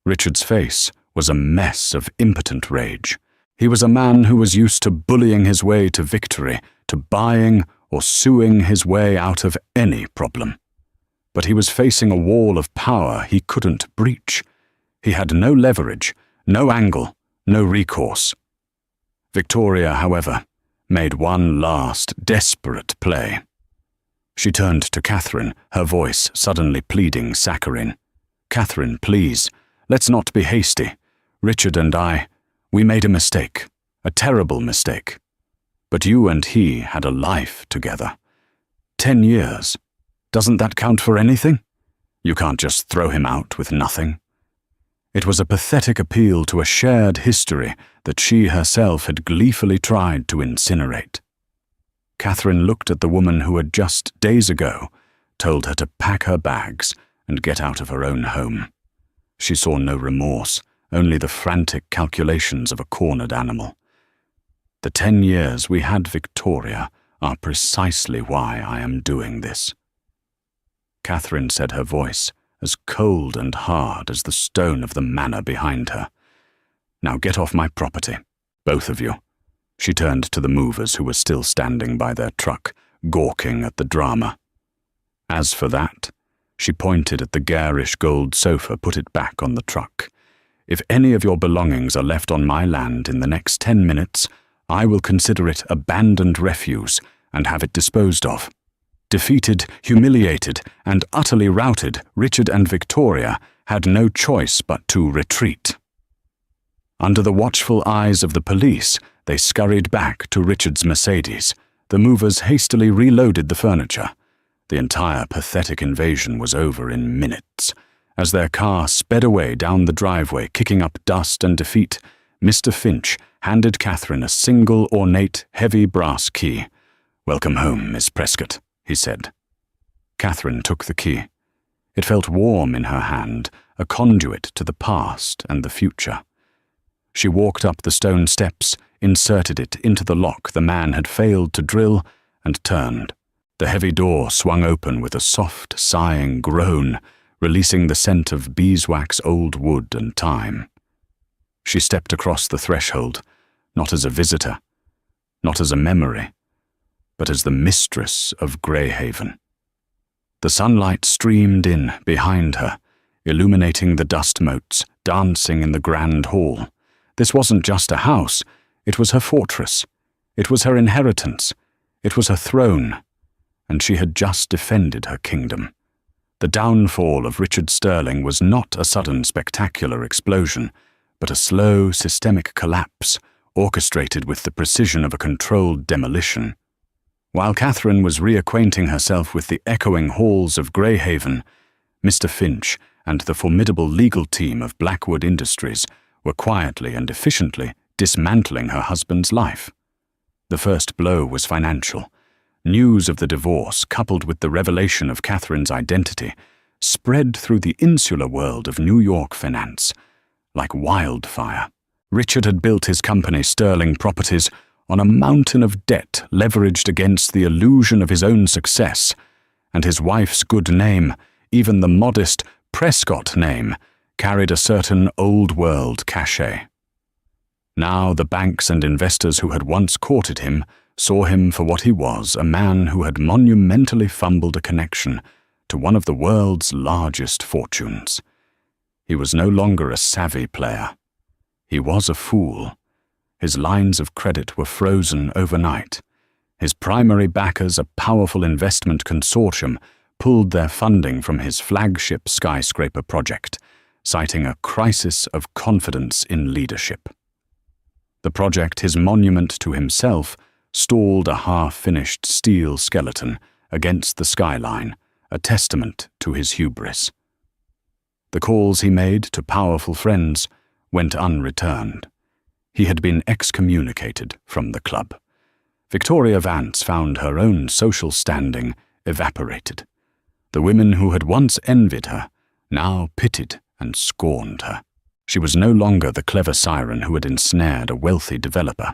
[SPEAKER 1] Richard's face was a mess of impotent rage. He was a man who was used to bullying his way to victory, to buying or suing his way out of any problem. But he was facing a wall of power he couldn't breach. He had no leverage, no angle, no recourse. Victoria, however, made one last desperate play. She turned to Catherine, her voice suddenly pleading saccharine. "Catherine, please, let's not be hasty. Richard and we made a mistake, a terrible mistake. But you and he had a life together. 10 years. Doesn't that count for anything? You can't just throw him out with nothing." It was a pathetic appeal to a shared history that she herself had gleefully tried to incinerate. Catherine looked at the woman who had just days ago told her to pack her bags and get out of her own home. She saw no remorse, only the frantic calculations of a cornered animal. "The 10 years we had Victoria are precisely why I am doing this." Catherine said, her voice as cold and hard as the stone of the manor behind her. Now get off my property, both of you." She turned to the movers who were still standing by their truck, gawking at the drama. "As for that," she pointed at the garish gold sofa, "put it back on the truck. If any of your belongings are left on my land in the next 10 minutes, I will consider it abandoned refuse and have it disposed of." Defeated, humiliated, and utterly routed, Richard and Victoria had no choice but to retreat. Under the watchful eyes of the police, they scurried back to Richard's Mercedes. The movers hastily reloaded the furniture. The entire pathetic invasion was over in minutes. As their car sped away down the driveway, kicking up dust and defeat, Mr. Finch handed Catherine a single ornate, heavy brass key. "Welcome home, Miss Prescott," he said. Catherine took the key. It felt warm in her hand, a conduit to the past and the future. She walked up the stone steps, inserted it into the lock the man had failed to drill, and turned. The heavy door swung open with a soft, sighing groan, releasing the scent of beeswax, old wood, and thyme. She stepped across the threshold, not as a visitor, not as a memory, but as the mistress of Greyhaven. The sunlight streamed in behind her, illuminating the dust motes, dancing in the grand hall. This wasn't just a house, it was her fortress. It was her inheritance. It was her throne. And she had just defended her kingdom. The downfall of Richard Sterling was not a sudden spectacular explosion, but a slow, systemic collapse, orchestrated with the precision of a controlled demolition. While Catherine was reacquainting herself with the echoing halls of Greyhaven, Mr. Finch and the formidable legal team of Blackwood Industries were quietly and efficiently dismantling her husband's life. The first blow was financial. News of the divorce, coupled with the revelation of Catherine's identity, spread through the insular world of New York finance like wildfire. Richard had built his company, Sterling Properties, on a mountain of debt leveraged against the illusion of his own success, and his wife's good name, even the modest Prescott name, carried a certain old-world cachet. Now the banks and investors who had once courted him saw him for what he was, a man who had monumentally fumbled a connection to one of the world's largest fortunes. He was no longer a savvy player. He was a fool. His lines of credit were frozen overnight. His primary backers, a powerful investment consortium, pulled their funding from his flagship skyscraper project, citing a crisis of confidence in leadership. The project, his monument to himself, stalled a half-finished steel skeleton against the skyline, a testament to his hubris. The calls he made to powerful friends went unreturned. He had been excommunicated from the club. Victoria Vance found her own social standing evaporated. The women who had once envied her now pitied and scorned her. She was no longer the clever siren who had ensnared a wealthy developer.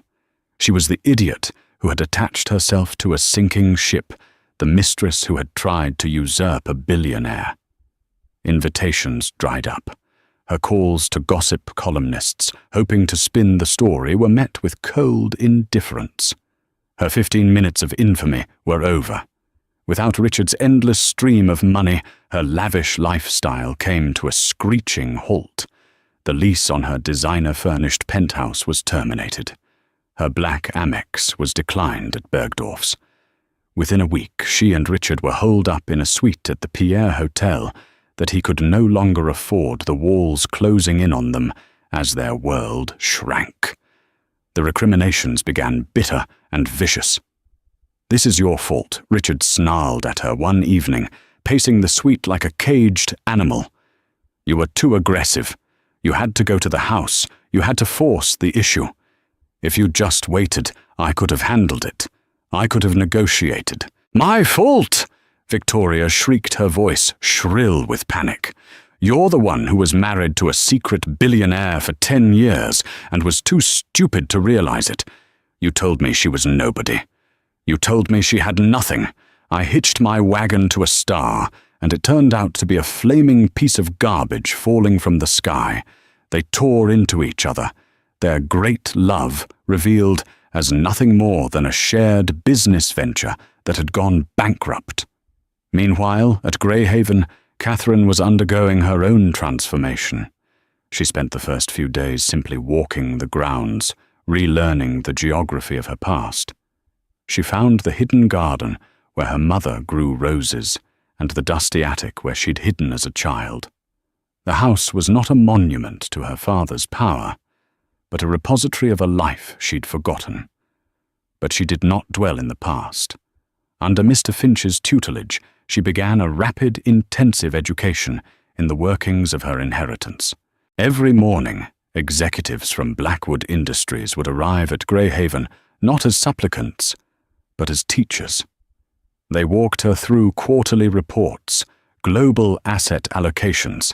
[SPEAKER 1] She was the idiot who had attached herself to a sinking ship, the mistress who had tried to usurp a billionaire. Invitations dried up. Her calls to gossip columnists, hoping to spin the story, were met with cold indifference. Her 15 minutes of infamy were over. Without Richard's endless stream of money, her lavish lifestyle came to a screeching halt. The lease on her designer-furnished penthouse was terminated. Her black Amex was declined at Bergdorf's. Within a week, she and Richard were holed up in a suite at the Pierre Hotel that he could no longer afford, the walls closing in on them as their world shrank. The recriminations began bitter and vicious. "This is your fault," Richard snarled at her one evening, pacing the suite like a caged animal. "You were too aggressive. You had to go to the house. You had to force the issue. If you'd just waited, I could have handled it. I could have negotiated." "My fault!" Victoria shrieked, her voice shrill with panic. "You're the one who was married to a secret billionaire for 10 years and was too stupid to realize it. You told me she was nobody. You told me she had nothing. I hitched my wagon to a star, and it turned out to be a flaming piece of garbage falling from the sky. They tore into each other. their great love revealed as nothing more than a shared business venture that had gone bankrupt. Meanwhile, at Greyhaven, Catherine was undergoing her own transformation. She spent the first few days simply walking the grounds, relearning the geography of her past. She found the hidden garden where her mother grew roses, and the dusty attic where she'd hidden as a child. The house was not a monument to her father's power, but a repository of a life she'd forgotten. But she did not dwell in the past. Under Mr. Finch's tutelage, she began a rapid, intensive education in the workings of her inheritance. Every morning, executives from Blackwood Industries would arrive at Greyhaven not as supplicants, but as teachers. They walked her through quarterly reports, global asset allocations,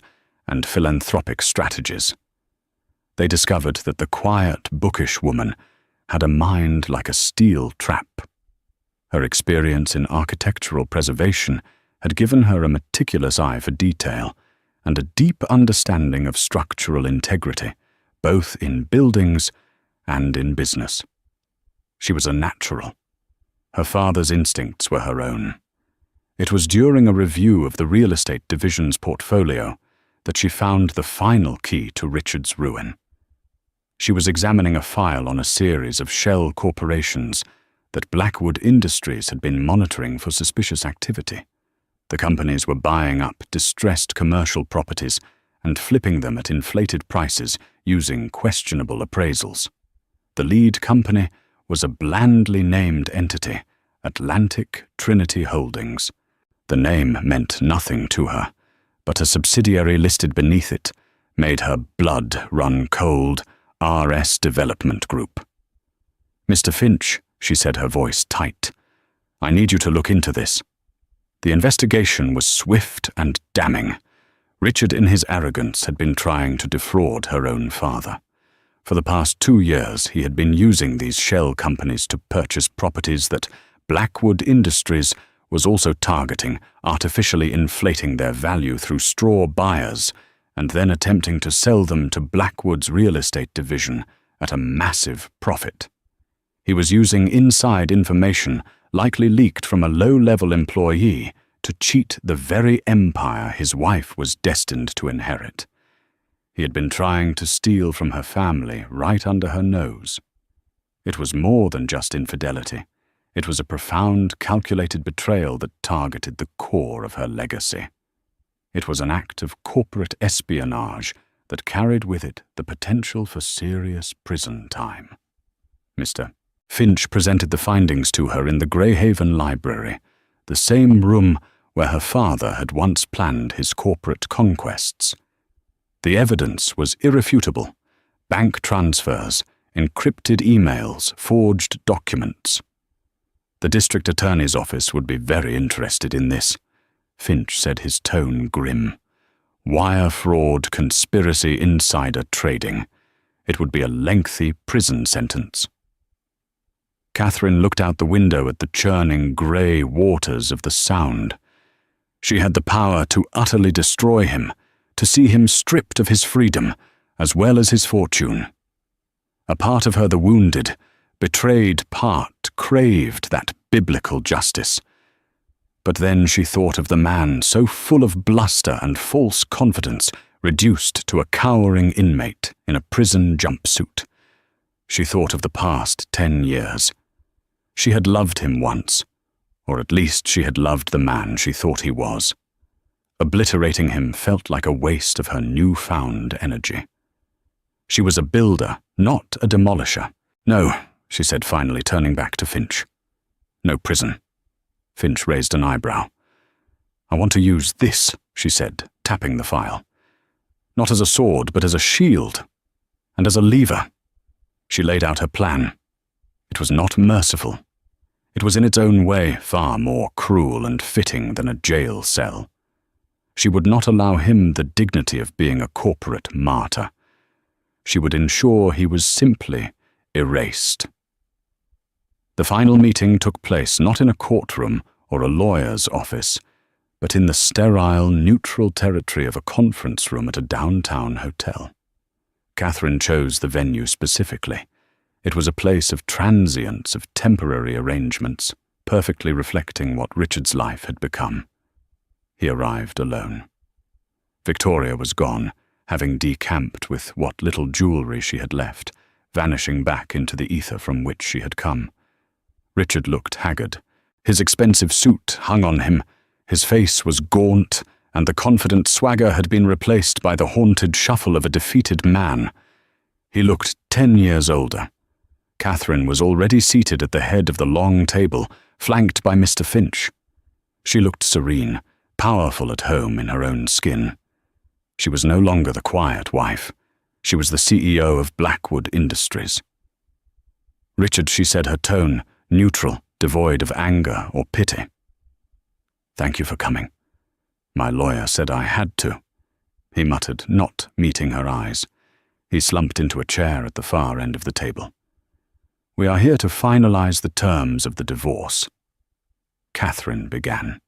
[SPEAKER 1] and philanthropic strategies. They discovered that the quiet, bookish woman had a mind like a steel trap. Her experience in architectural preservation had given her a meticulous eye for detail and a deep understanding of structural integrity, both in buildings and in business. She was a natural. Her father's instincts were her own. It was during a review of the real estate division's portfolio that she found the final key to Richard's ruin. She was examining a file on a series of shell corporations that Blackwood Industries had been monitoring for suspicious activity. The companies were buying up distressed commercial properties and flipping them at inflated prices using questionable appraisals. The lead company was a blandly named entity, Atlantic Trinity Holdings. The name meant nothing to her, but a subsidiary listed beneath it made her blood run cold. RS Development Group. "Mr. Finch," she said, her voice tight, "I need you to look into this." The investigation was swift and damning. Richard, in his arrogance, had been trying to defraud her own father. For the past 2 years, he had been using these shell companies to purchase properties that Blackwood Industries was also targeting, artificially inflating their value through straw buyers, and then attempting to sell them to Blackwood's real estate division at a massive profit. He was using inside information, likely leaked from a low-level employee, to cheat the very empire his wife was destined to inherit. He had been trying to steal from her family right under her nose. It was more than just infidelity. It was a profound, calculated betrayal that targeted the core of her legacy. It was an act of corporate espionage that carried with it the potential for serious prison time. Mr. Finch presented the findings to her in the Greyhaven Library, the same room where her father had once planned his corporate conquests. The evidence was irrefutable: bank transfers, encrypted emails, forged documents. The district attorney's office would be very interested in this. Finch said, his tone grim. Wire fraud, conspiracy, insider trading. It would be a lengthy prison sentence. Catherine looked out the window at the churning grey waters of the Sound. She had the power to utterly destroy him, to see him stripped of his freedom, as well as his fortune. A part of her, the wounded, betrayed part, craved that biblical justice. But then she thought of the man so full of bluster and false confidence, reduced to a cowering inmate in a prison jumpsuit. She thought of the past 10 years. She had loved him once, or at least she had loved the man she thought he was. Obliterating him felt like a waste of her newfound energy. She was a builder, not a demolisher. "No," she said finally, turning back to Finch. "No prison." Finch raised an eyebrow. "I want to use this," she said, tapping the file. "Not as a sword, but as a shield. And as a lever." She laid out her plan. It was not merciful. It was in its own way far more cruel and fitting than a jail cell. She would not allow him the dignity of being a corporate martyr. She would ensure he was simply erased. The final meeting took place not in a courtroom or a lawyer's office, but in the sterile, neutral territory of a conference room at a downtown hotel. Catherine chose the venue specifically. It was a place of transience, of temporary arrangements, perfectly reflecting what Richard's life had become. He arrived alone. Victoria was gone, having decamped with what little jewelry she had left, vanishing back into the ether from which she had come. Richard looked haggard. His expensive suit hung on him. His face was gaunt, and the confident swagger had been replaced by the haunted shuffle of a defeated man. He looked 10 years older. Catherine was already seated at the head of the long table, flanked by Mr. Finch. She looked serene, powerful at home in her own skin. She was no longer the quiet wife. She was the CEO of Blackwood Industries. "Richard," she said, her tone neutral, devoid of anger or pity. "Thank you for coming. My lawyer said I had to," he muttered, not meeting her eyes. He slumped into a chair at the far end of the table. "We are here to finalize the terms of the divorce," Catherine began.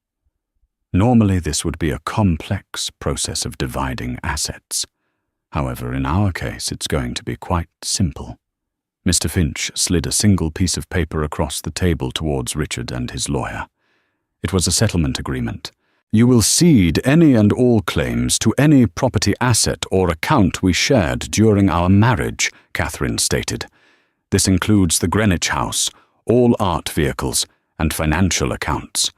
[SPEAKER 1] Normally this would be a complex process of dividing assets. However, in our case, it's going to be quite simple. Mr. Finch slid a single piece of paper across the table towards Richard and his lawyer. It was a settlement agreement. "You will cede any and all claims to any property asset or account we shared during our marriage," Catherine stated. "This includes the Greenwich House, all art vehicles, and financial accounts.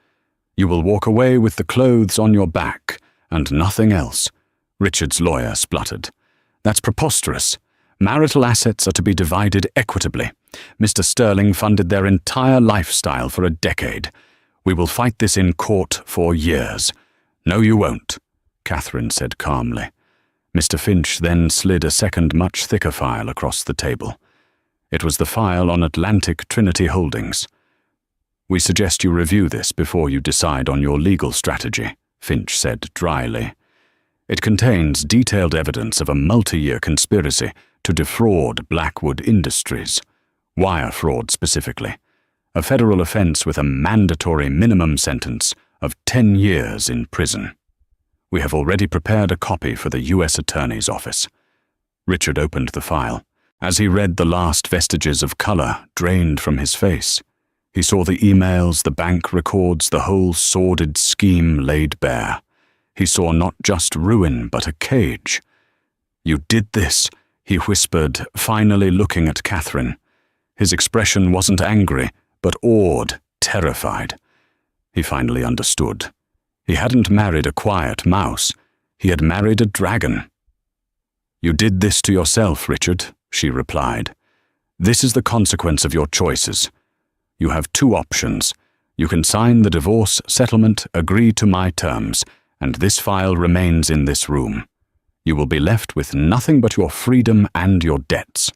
[SPEAKER 1] You will walk away with the clothes on your back, and nothing else." Richard's lawyer spluttered. "That's preposterous. Marital assets are to be divided equitably. Mr. Sterling funded their entire lifestyle for a decade. We will fight this in court for years." "No, you won't," Catherine said calmly. Mr. Finch then slid a second much thicker file across the table. It was the file on Atlantic Trinity Holdings. "We suggest you review this before you decide on your legal strategy," Finch said dryly. "It contains detailed evidence of a multi-year conspiracy to defraud Blackwood Industries, wire fraud specifically, a federal offense with a mandatory minimum sentence of 10 years in prison. We have already prepared a copy for the U.S. Attorney's Office." Richard opened the file. As he read, the last vestiges of color drained from his face. He saw the emails, the bank records, the whole sordid scheme laid bare. He saw not just ruin, but a cage. "You did this," he whispered, finally looking at Catherine. His expression wasn't angry, but awed, terrified. He finally understood. He hadn't married a quiet mouse. He had married a dragon. "You did this to yourself, Richard," she replied. "This is the consequence of your choices. You have two options. You can sign the divorce settlement, agree to my terms, and this file remains in this room. You will be left with nothing but your freedom and your debts.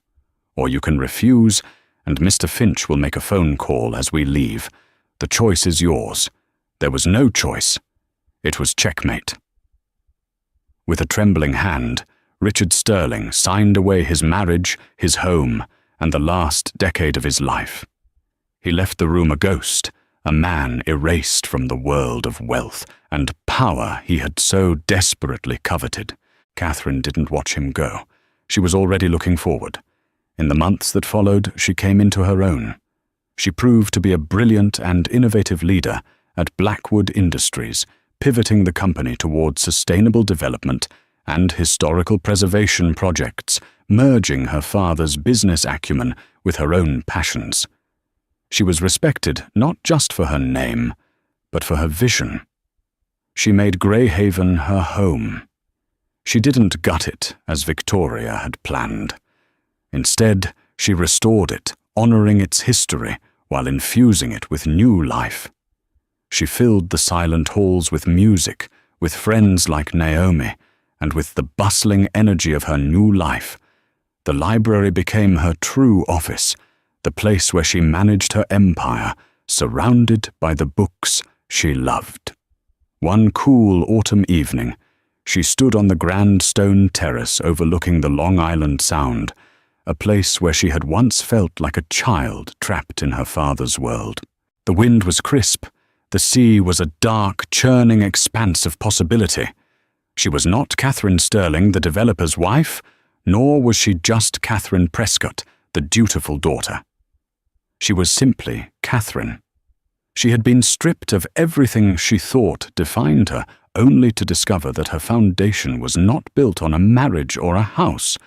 [SPEAKER 1] Or you can refuse, and Mr. Finch will make a phone call as we leave. The choice is yours. There was no choice. It was checkmate." With a trembling hand, Richard Sterling signed away his marriage, his home, and the last decade of his life. He left the room a ghost, a man erased from the world of wealth and power he had so desperately coveted. Catherine didn't watch him go. She was already looking forward. In the months that followed, she came into her own. She proved to be a brilliant and innovative leader at Blackwood Industries, pivoting the company towards sustainable development and historical preservation projects, merging her father's business acumen with her own passions. She was respected not just for her name, but for her vision. She made Greyhaven her home. She didn't gut it as Victoria had planned. Instead, she restored it, honoring its history while infusing it with new life. She filled the silent halls with music, with friends like Naomi, and with the bustling energy of her new life. The library became her true office, the place where she managed her empire, surrounded by the books she loved. One cool autumn evening, she stood on the grand stone terrace overlooking the Long Island Sound, a place where she had once felt like a child trapped in her father's world. The wind was crisp. The sea was a dark, churning expanse of possibility. She was not Catherine Sterling, the developer's wife, nor was she just Catherine Prescott, the dutiful daughter. She was simply Catherine. She had been stripped of everything she thought defined her, only to discover that her foundation was not built on a marriage or a house,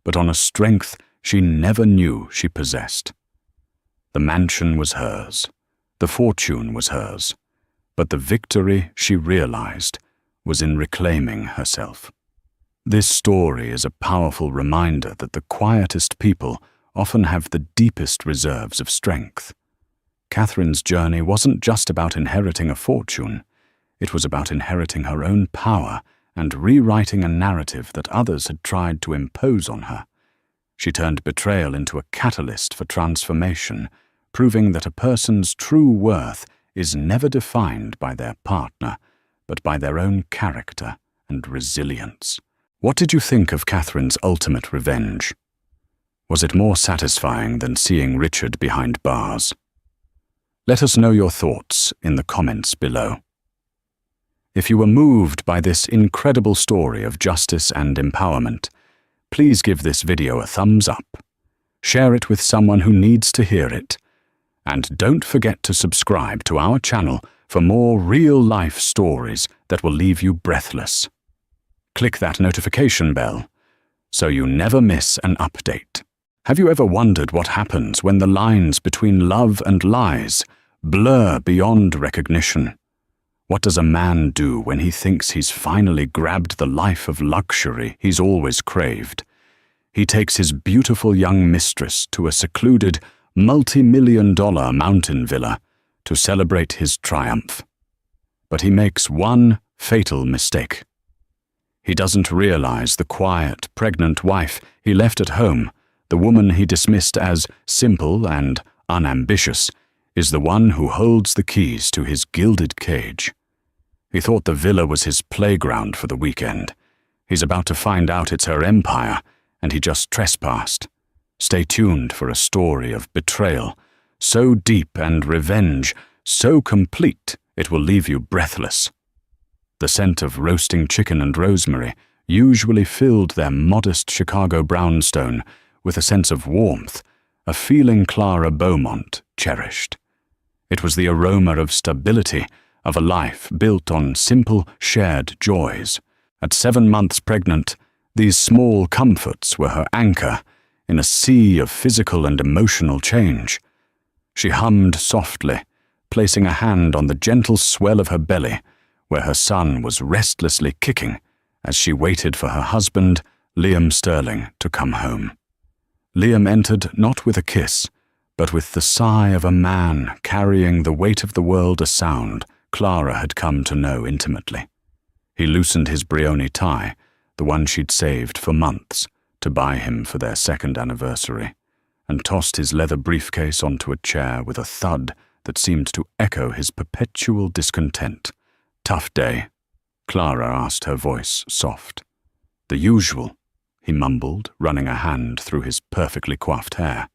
[SPEAKER 1] but on a strength she never knew she possessed. The mansion was hers, the fortune was hers, but the victory she realized was in reclaiming herself. This story is a powerful reminder that the quietest people often have the deepest reserves of strength. Catherine's journey wasn't just about inheriting a fortune. It was about inheriting her own power and rewriting a narrative that others had tried to impose on her. She turned betrayal into a catalyst for transformation, proving that a person's true worth is never defined by their partner, but by their own character and resilience. What did you think of Catherine's ultimate revenge? Was it more satisfying than seeing Richard behind bars? Let us know your thoughts in the comments below. If you were moved by this incredible story of justice and empowerment, please give this video a thumbs up. Share it with someone who needs to hear it. And don't forget to subscribe to our channel for more real-life stories that will leave you breathless. Click that notification bell so you never miss an update. Have you ever wondered what happens when the lines between love and lies blur beyond recognition? What does a man do when he thinks he's finally grabbed the life of luxury he's always craved? He takes his beautiful young mistress to a secluded, multi-million-dollar mountain villa to celebrate his triumph. But he makes one fatal mistake. He doesn't realize the quiet, pregnant wife he left at home, the woman he dismissed as simple and unambitious, is the one who holds the keys to his gilded cage. He thought the villa was his playground for the weekend. He's about to find out it's her empire, and he just trespassed. Stay tuned for a story of betrayal, so deep, and revenge so complete it will leave you breathless. The scent of roasting chicken and rosemary usually filled their modest Chicago brownstone with a sense of warmth, a feeling Clara Beaumont cherished. It was the aroma of stability, of a life built on simple, shared joys. At 7 months pregnant, these small comforts were her anchor in a sea of physical and emotional change. She hummed softly, placing a hand on the gentle swell of her belly, where her son was restlessly kicking as she waited for her husband, Liam Sterling, to come home. Liam entered not with a kiss, but with the sigh of a man carrying the weight of the world, a sound Clara had come to know intimately. He loosened his Brioni tie, the one she'd saved for months to buy him for their 2nd anniversary, and tossed his leather briefcase onto a chair with a thud that seemed to echo his perpetual discontent. "Tough day?" Clara asked, her voice soft. "The usual," he mumbled, running a hand through his perfectly coiffed hair.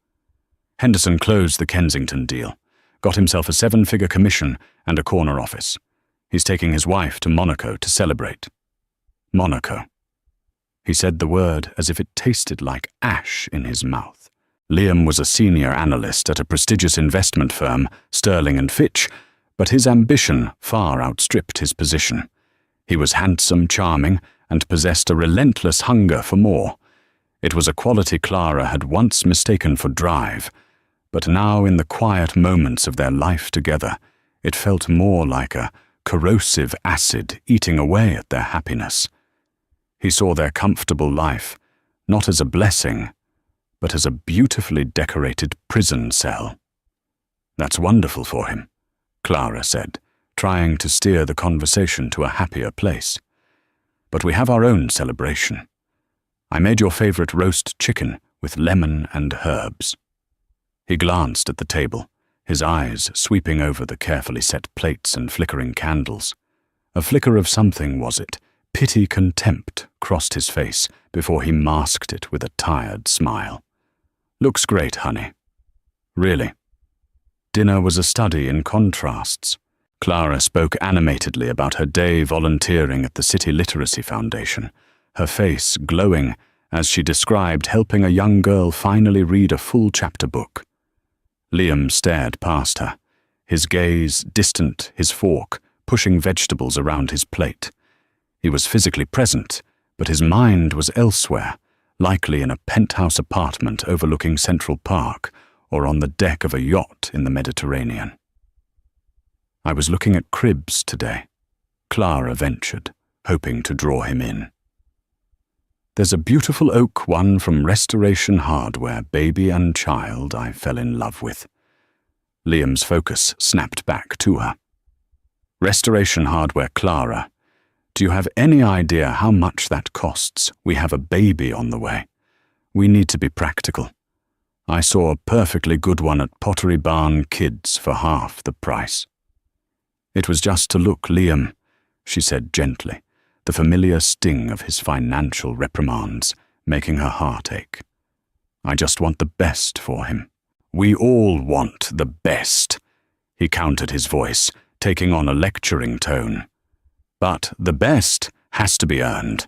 [SPEAKER 1] Henderson closed the Kensington deal, got himself a 7-figure commission and a corner office. He's taking his wife to Monaco to celebrate. Monaco. He said the word as if it tasted like ash in his mouth. Liam was a senior analyst at a prestigious investment firm, Sterling & Fitch, but his ambition far outstripped his position. He was handsome, charming, and possessed a relentless hunger for more. It was a quality Clara had once mistaken for drive, but now in the quiet moments of their life together, it felt more like a corrosive acid eating away at their happiness. He saw their comfortable life not as a blessing, but as a beautifully decorated prison cell. "That's wonderful for him," Clara said, trying to steer the conversation to a happier place. "But we have our own celebration. I made your favorite roast chicken with lemon and herbs." He glanced at the table, his eyes sweeping over the carefully set plates and flickering candles. A flicker of something, was it? Pity contempt crossed his face before he masked it with a tired smile. "Looks great, honey." "Really?" Dinner was a study in contrasts. Clara spoke animatedly about her day volunteering at the City Literacy Foundation, her face glowing as she described helping a young girl finally read a full chapter book. Liam stared past her, his gaze distant, his fork pushing vegetables around his plate. He was physically present, but his mind was elsewhere, likely in a penthouse apartment overlooking Central Park or on the deck of a yacht in the Mediterranean. "I was looking at cribs today," Clara ventured, hoping to draw him in. "There's a beautiful oak one from Restoration Hardware, baby and child, I fell in love with." Liam's focus snapped back to her. "Restoration Hardware, Clara. Do you have any idea how much that costs? We have a baby on the way. We need to be practical. I saw a perfectly good one at Pottery Barn Kids for half the price." "It was just to look, Liam," she said gently, the familiar sting of his financial reprimands making her heart ache. "I just want the best for him." "We all want the best," he countered his voice, taking on a lecturing tone. "But the best has to be earned.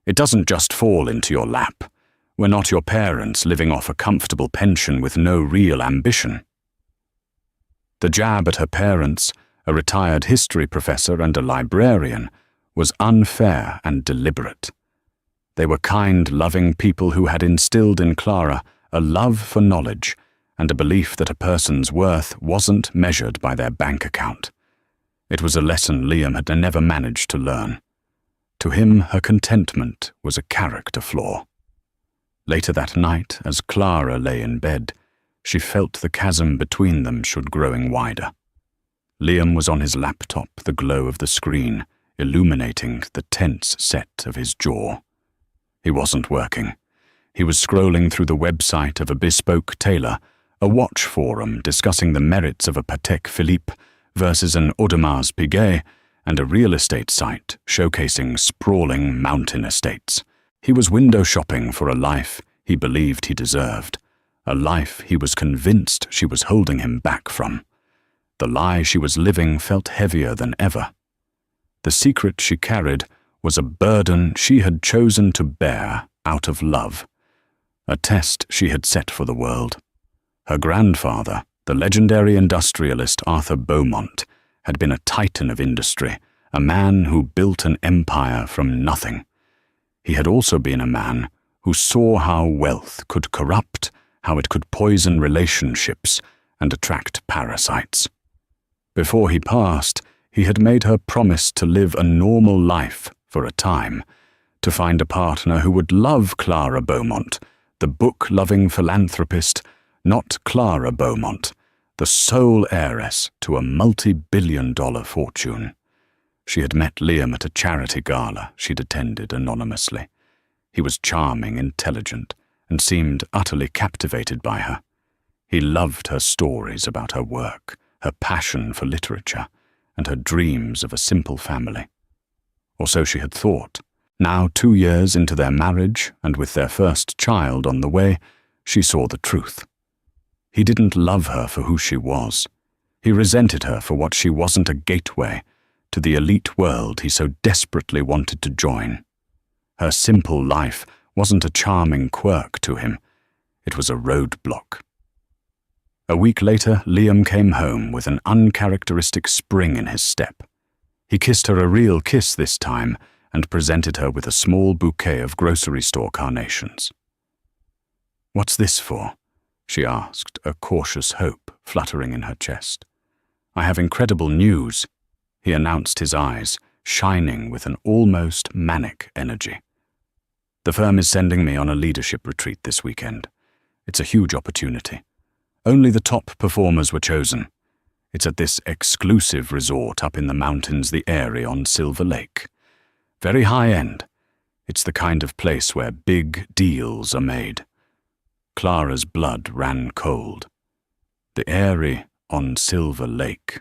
[SPEAKER 1] It doesn't just fall into your lap. We're not your parents living off a comfortable pension with no real ambition." The jab at her parents, a retired history professor and a librarian, was unfair and deliberate. They were kind, loving people who had instilled in Clara a love for knowledge and a belief that a person's worth wasn't measured by their bank account. It was a lesson Liam had never managed to learn. To him, her contentment was a character flaw. Later that night, as Clara lay in bed, she felt the chasm between them should growing wider. Liam was on his laptop, the glow of the screen illuminating the tense set of his jaw. He wasn't working. He was scrolling through the website of a bespoke tailor, a watch forum discussing the merits of a Patek Philippe versus an Audemars Piguet, and a real estate site showcasing sprawling mountain estates. He was window shopping for a life he believed he deserved, a life he was convinced she was holding him back from. The lie she was living felt heavier than ever. The secret she carried was a burden she had chosen to bear out of love, a test she had set for the world. Her grandfather, the legendary industrialist Arthur Beaumont, had been a titan of industry, a man who built an empire from nothing. He had also been a man who saw how wealth could corrupt, how it could poison relationships and attract parasites. Before he passed, he had made her promise to live a normal life for a time, to find a partner who would love Clara Beaumont, the book-loving philanthropist, not Clara Beaumont, the sole heiress to a multi-billion-dollar fortune. She had met Liam at a charity gala she'd attended anonymously. He was charming, intelligent, and seemed utterly captivated by her. He loved her stories about her work, her passion for literature, and her dreams of a simple family. Or so she had thought. Now, 2 years into their marriage, and with their first child on the way, she saw the truth. He didn't love her for who she was. He resented her for what she wasn't, a gateway to the elite world he so desperately wanted to join. Her simple life wasn't a charming quirk to him. It was a roadblock. A week later, Liam came home with an uncharacteristic spring in his step. He kissed her a real kiss this time and presented her with a small bouquet of grocery store carnations. "What's this for?" she asked, a cautious hope fluttering in her chest. "I have incredible news," he announced, his eyes shining with an almost manic energy. "The firm is sending me on a leadership retreat this weekend. It's a huge opportunity. Only the top performers were chosen. It's at this exclusive resort up in the mountains, the Eyrie on Silver Lake. Very high-end. It's the kind of place where big deals are made." Clara's blood ran cold. The Eyrie on Silver Lake.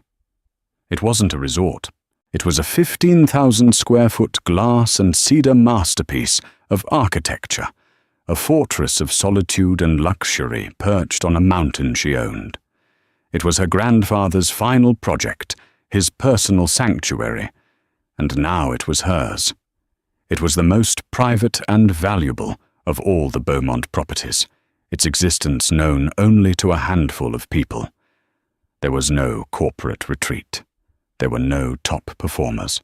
[SPEAKER 1] It wasn't a resort. It was a 15,000-square-foot glass and cedar masterpiece of architecture, a fortress of solitude and luxury perched on a mountain she owned. It was her grandfather's final project, his personal sanctuary, and now it was hers. It was the most private and valuable of all the Beaumont properties, its existence known only to a handful of people. There was no corporate retreat. There were no top performers.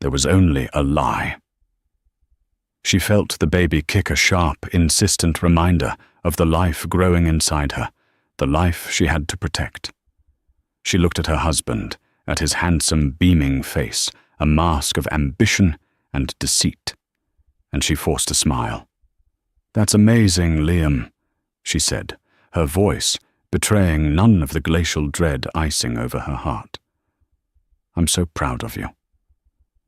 [SPEAKER 1] There was only a lie. She felt the baby kick a sharp, insistent reminder of the life growing inside her, the life she had to protect. She looked at her husband, at his handsome, beaming face, a mask of ambition and deceit, and she forced a smile. "That's amazing, Liam," she said, her voice betraying none of the glacial dread icing over her heart. "I'm so proud of you."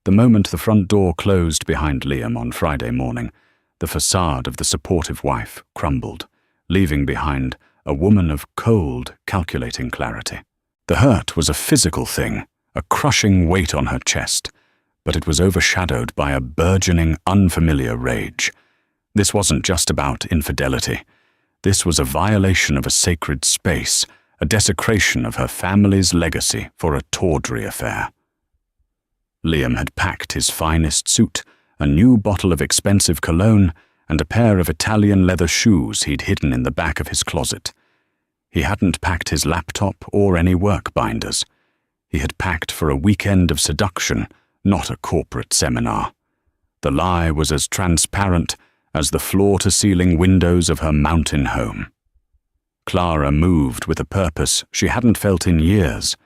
[SPEAKER 1] The moment the front door closed behind Liam on Friday morning, the facade of the supportive wife crumbled, leaving behind a woman of cold, calculating clarity. The hurt was a physical thing, a crushing weight on her chest, but it was overshadowed by a burgeoning, unfamiliar rage. This wasn't just about infidelity. This was a violation of a sacred space, a desecration of her family's legacy for a tawdry affair. Liam had packed his finest suit, a new bottle of expensive cologne, and a pair of Italian leather shoes he'd hidden in the back of his closet. He hadn't packed his laptop or any work binders. He had packed for a weekend of seduction, not a corporate seminar. The lie was as transparent as the floor-to-ceiling windows of her mountain home. Clara moved with a purpose she hadn't felt in years.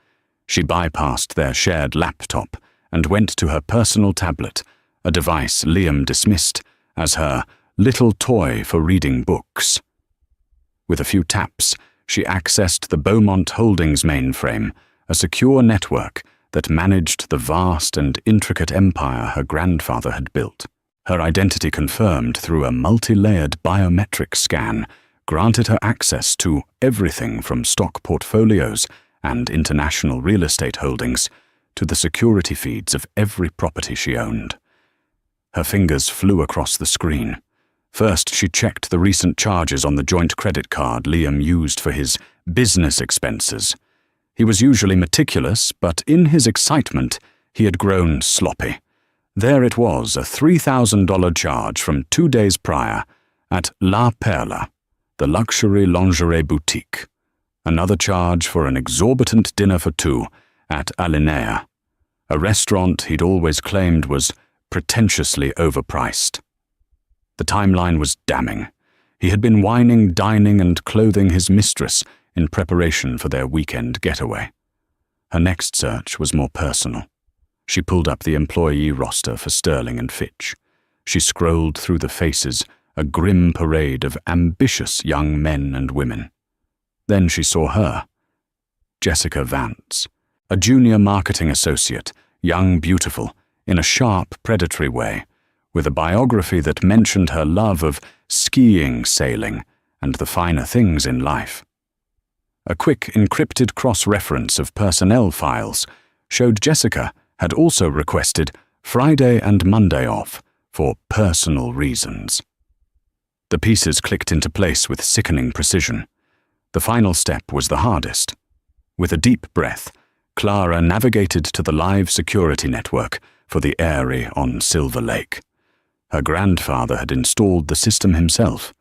[SPEAKER 1] She bypassed their shared laptop and went to her personal tablet, a device Liam dismissed as her little toy for reading books. With a few taps, she accessed the Beaumont Holdings mainframe, a secure network that managed the vast and intricate empire her grandfather had built. Her identity confirmed through a multi-layered biometric scan granted her access to everything from stock portfolios and international real estate holdings to the security feeds of every property she owned. Her fingers flew across the screen. First, she checked the recent charges on the joint credit card Liam used for his business expenses. He was usually meticulous, but in his excitement, he had grown sloppy. There it was, a $3,000 charge from 2 days prior at La Perla, the luxury lingerie boutique. Another charge for an exorbitant dinner for two at Alinea, a restaurant he'd always claimed was pretentiously overpriced. The timeline was damning. He had been wining, dining, and clothing his mistress in preparation for their weekend getaway. Her next search was more personal. She pulled up the employee roster for Sterling and Fitch. She scrolled through the faces, a grim parade of ambitious young men and women. Then she saw her, Jessica Vance, a junior marketing associate, young, beautiful, in a sharp, predatory way, with a biography that mentioned her love of skiing, sailing, and the finer things in life. A quick encrypted cross-reference of personnel files showed Jessica had also requested Friday and Monday off for personal reasons. The pieces clicked into place with sickening precision. The final step was the hardest. With a deep breath, Clara navigated to the live security network for the Eyrie on Silver Lake. Her grandfather had installed the system himself.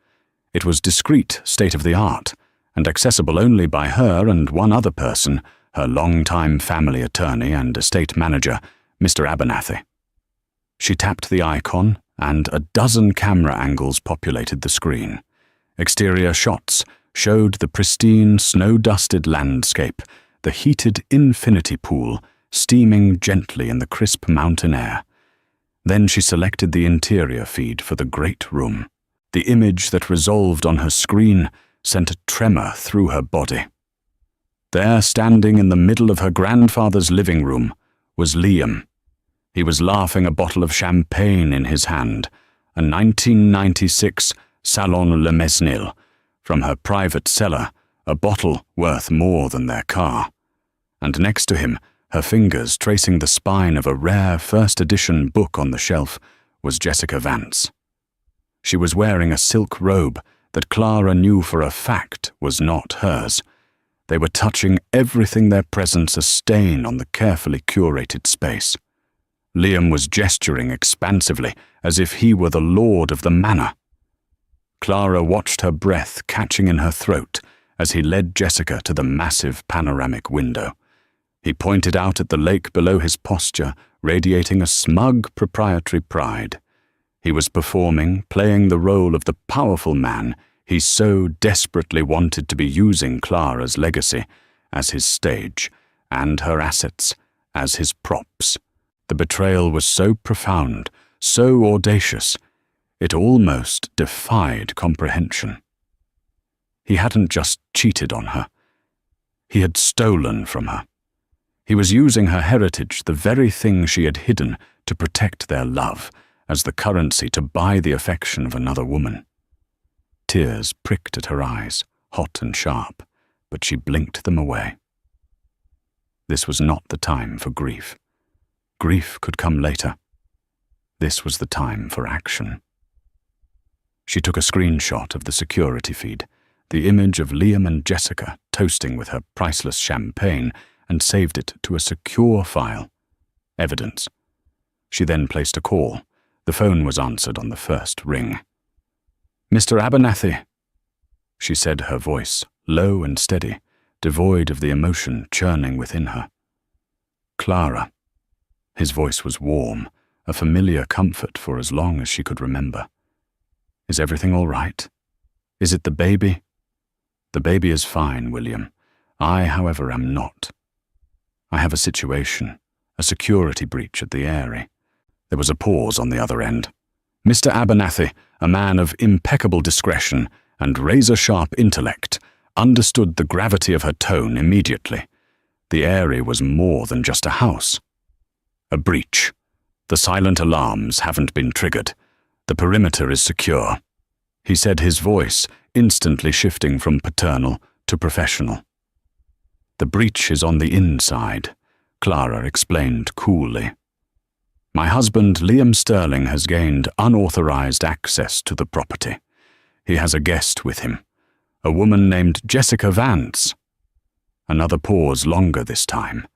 [SPEAKER 1] It was discreet, state-of-the-art, and accessible only by her and one other person, her longtime family attorney and estate manager, Mr. Abernathy. She tapped the icon, and a dozen camera angles populated the screen. Exterior shots showed the pristine, snow-dusted landscape, the heated infinity pool steaming gently in the crisp mountain air. Then she selected the interior feed for the great room. The image that resolved on her screen sent a tremor through her body. There, standing in the middle of her grandfather's living room, was Liam. He was laughing, a bottle of champagne in his hand, a 1996 Salon Le Mesnil, from her private cellar, a bottle worth more than their car. And next to him, her fingers tracing the spine of a rare first-edition book on the shelf, was Jessica Vance. She was wearing a silk robe that Clara knew for a fact was not hers. They were touching everything, their presence a stain on the carefully curated space. Liam was gesturing expansively, as if he were the lord of the manor. Clara watched her breath catching in her throat as he led Jessica to the massive panoramic window. He pointed out at the lake below his posture, radiating a smug proprietary pride. He was playing the role of the powerful man he so desperately wanted to be, using Clara's legacy as his stage and her assets as his props. The betrayal was so profound, so audacious, it almost defied comprehension. He hadn't just cheated on her. He had stolen from her. He was using her heritage, the very thing she had hidden, to protect their love, as the currency to buy the affection of another woman. Tears pricked at her eyes, hot and sharp, but she blinked them away. This was not the time for grief. Grief could come later. This was the time for action. She took a screenshot of the security feed, the image of Liam and Jessica toasting with her priceless champagne, and saved it to a secure file. Evidence. She then placed a call. The phone was answered on the first ring. "Mr. Abernathy," she said, her voice low and steady, devoid of the emotion churning within her. "Clara." His voice was warm, a familiar comfort for as long as she could remember. "Is everything all right? Is it the baby?" "The baby is fine, William. I, however, am not. I have a situation, a security breach at the Eyrie." There was a pause on the other end. Mr. Abernathy, a man of impeccable discretion and razor-sharp intellect, understood the gravity of her tone immediately. The Eyrie was more than just a house. "A breach. The silent alarms haven't been triggered. The perimeter is secure," he said, his voice instantly shifting from paternal to professional. "The breach is on the inside," Clara explained coolly. "My husband, Liam Sterling, has gained unauthorized access to the property. He has a guest with him, a woman named Jessica Vance." Another pause, longer this time.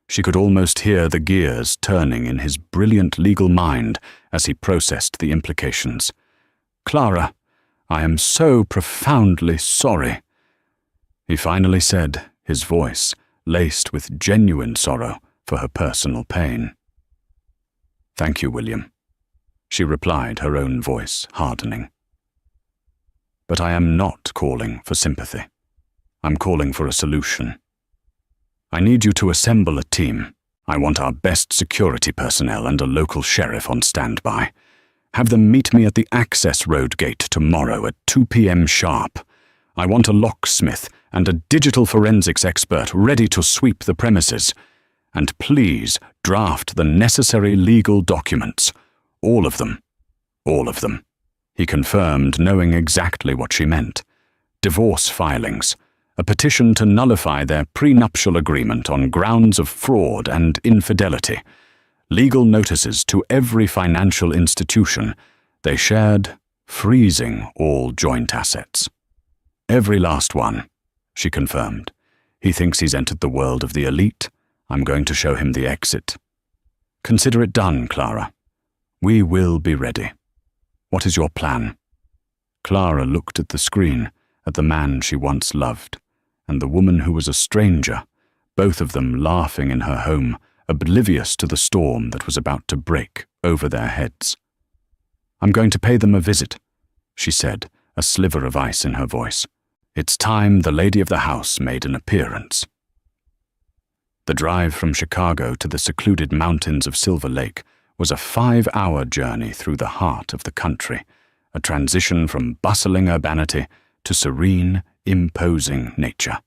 [SPEAKER 1] She could almost hear the gears turning in his brilliant legal mind as he processed the implications. "Clara, I am so profoundly sorry," he finally said, his voice laced with genuine sorrow for her personal pain. "Thank you, William," she replied, her own voice hardening. "But I am not calling for sympathy. I'm calling for a solution. I need you to assemble a team. I want our best security personnel and a local sheriff on standby. Have them meet me at the access road gate tomorrow at 2 p.m. sharp. I want a locksmith and a digital forensics expert ready to sweep the premises. And please draft the necessary legal documents. All of them. All of them," he confirmed, knowing exactly what she meant. "Divorce filings, a petition to nullify their prenuptial agreement on grounds of fraud and infidelity, legal notices to every financial institution they shared, freezing all joint assets." "Every last one," she confirmed. "He thinks he's entered the world of the elite. I'm going to show him the exit. Consider it done, Clara. We will be ready. What is your plan?" Clara looked at the screen, at the man she once loved, and the woman who was a stranger, both of them laughing in her home, oblivious to the storm that was about to break over their heads. "I'm going to pay them a visit," she said, a sliver of ice in her voice. "It's time the lady of the house made an appearance." The drive from Chicago to the secluded mountains of Silver Lake was a 5-hour journey through the heart of the country, a transition from bustling urbanity to serene, imposing nature.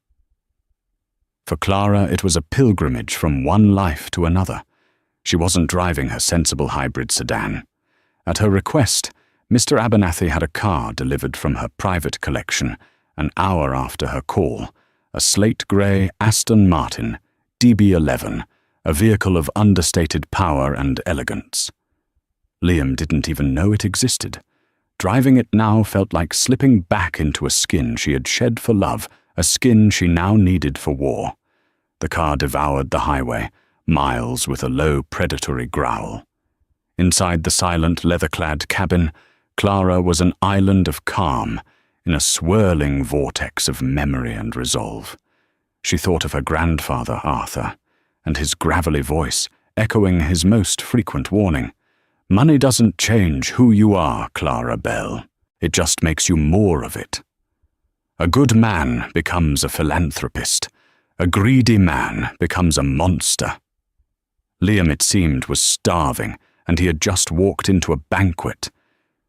[SPEAKER 1] For Clara, it was a pilgrimage from one life to another. She wasn't driving her sensible hybrid sedan. At her request, Mr. Abernathy had a car delivered from her private collection an hour after her call, a slate-grey Aston Martin DB11, a vehicle of understated power and elegance. Liam didn't even know it existed. Driving it now felt like slipping back into a skin she had shed for love, a skin she now needed for war. The car devoured the highway, miles with a low predatory growl. Inside the silent leather-clad cabin, Clara was an island of calm in a swirling vortex of memory and resolve. She thought of her grandfather, Arthur, and his gravelly voice echoing his most frequent warning. Money doesn't change who you are, Clara Bell. It just makes you more of it. A good man becomes a philanthropist. A greedy man becomes a monster. Liam, it seemed, was starving, and he had just walked into a banquet.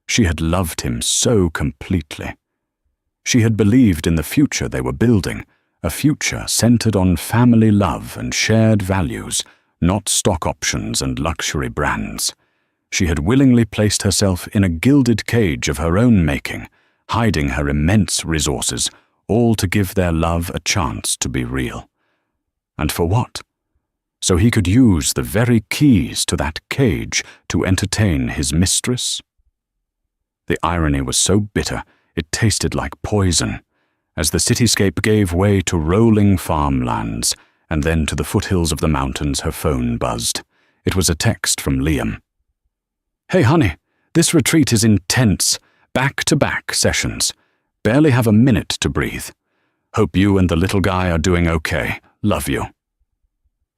[SPEAKER 1] She had loved him so completely. She had believed in the future they were building, a future centered on family love and shared values, not stock options and luxury brands. She had willingly placed herself in a gilded cage of her own making, hiding her immense resources, all to give their love a chance to be real. And for what? So he could use the very keys to that cage to entertain his mistress? The irony was so bitter, it tasted like poison. As the cityscape gave way to rolling farmlands, and then to the foothills of the mountains, her phone buzzed. It was a text from Liam. "Hey, honey, this retreat is intense. Back-to-back sessions. Barely have a minute to breathe. Hope you and the little guy are doing okay. Love you."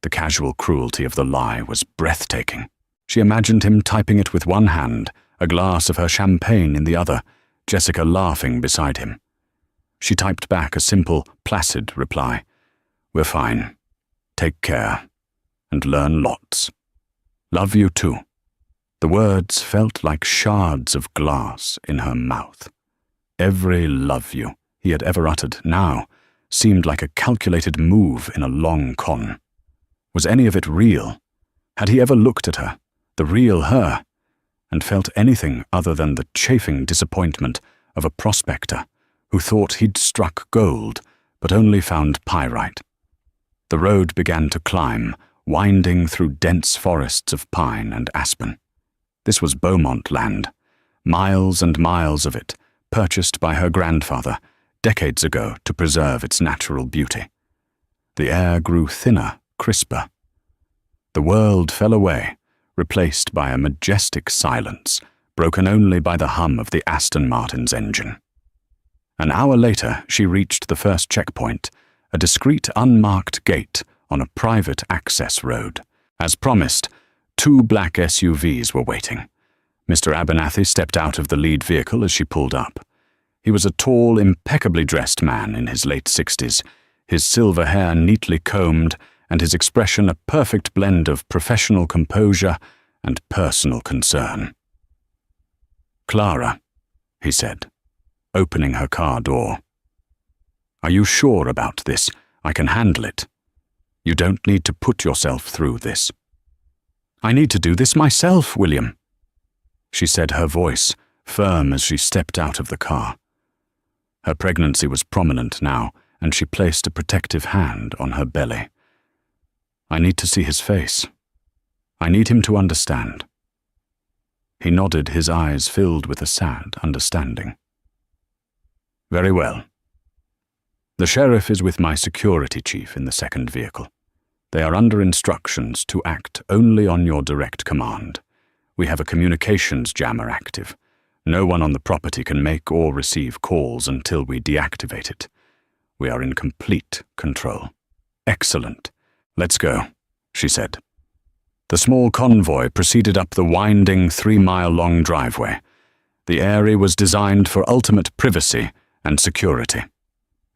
[SPEAKER 1] The casual cruelty of the lie was breathtaking. She imagined him typing it with one hand, a glass of her champagne in the other, Jessica laughing beside him. She typed back a simple, placid reply. "We're fine. Take care. And learn lots. Love you too." The words felt like shards of glass in her mouth. Every "love you" he had ever uttered now seemed like a calculated move in a long con. Was any of it real? Had he ever looked at her, the real her, and felt anything other than the chafing disappointment of a prospector who thought he'd struck gold, but only found pyrite? The road began to climb, winding through dense forests of pine and aspen. This was Beaumont land, miles and miles of it, purchased by her grandfather decades ago to preserve its natural beauty. The air grew thinner, crisper. The world fell away, replaced by a majestic silence, broken only by the hum of the Aston Martin's engine. An hour later, she reached the first checkpoint, a discreet unmarked gate on a private access road. As promised, 2 black SUVs were waiting. Mr. Abernathy stepped out of the lead vehicle as she pulled up. He was a tall, impeccably dressed man in his late 60s, his silver hair neatly combed and his expression a perfect blend of professional composure and personal concern. "Clara," he said, opening her car door. "Are you sure about this? I can handle it. You don't need to put yourself through this." "I need to do this myself, William," she said, her voice firm as she stepped out of the car. Her pregnancy was prominent now, and she placed a protective hand on her belly. "I need to see his face. I need him to understand." He nodded, his eyes filled with a sad understanding. "Very well. The sheriff is with my security chief in the second vehicle. They are under instructions to act only on your direct command. We have a communications jammer active. No one on the property can make or receive calls until we deactivate it. We are in complete control." "Excellent. Let's go," she said. The small convoy proceeded up the winding 3-mile-long driveway. The area was designed for ultimate privacy and security.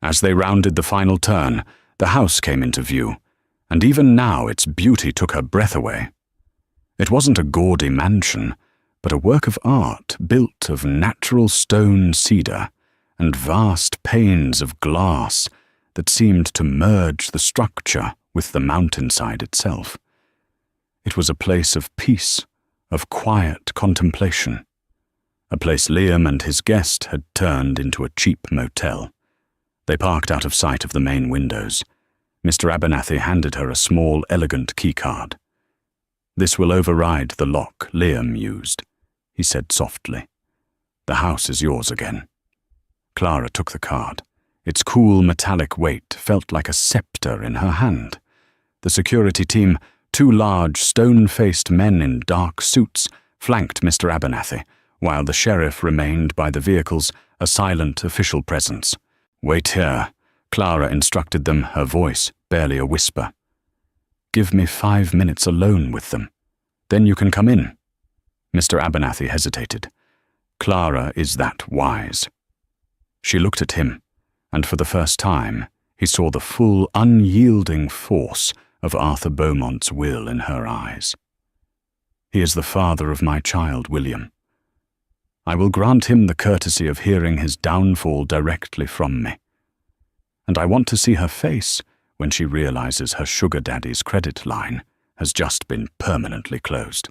[SPEAKER 1] As they rounded the final turn, the house came into view, and even now its beauty took her breath away. It wasn't a gaudy mansion, but a work of art built of natural stone cedar and vast panes of glass that seemed to merge the structure with the mountainside itself. It was a place of peace, of quiet contemplation, a place Liam and his guest had turned into a cheap motel. They parked out of sight of the main windows. Mr. Abernathy handed her a small, elegant keycard. "This will override the lock Liam used," he said softly. "The house is yours again." Clara took the card. Its cool metallic weight felt like a scepter in her hand. The security team, 2 large, stone-faced men in dark suits, flanked Mr. Abernathy, while the sheriff remained by the vehicles, a silent official presence. "Wait here," Clara instructed them, her voice barely a whisper. "Give me 5 minutes alone with them. Then you can come in." Mr. Abernathy hesitated. Clara is that wise. She looked at him, and for the first time, he saw the full, unyielding force of Arthur Beaumont's will in her eyes. "He is the father of my child, William. I will grant him the courtesy of hearing his downfall directly from me. And I want to see her face when she realizes her sugar daddy's credit line has just been permanently closed."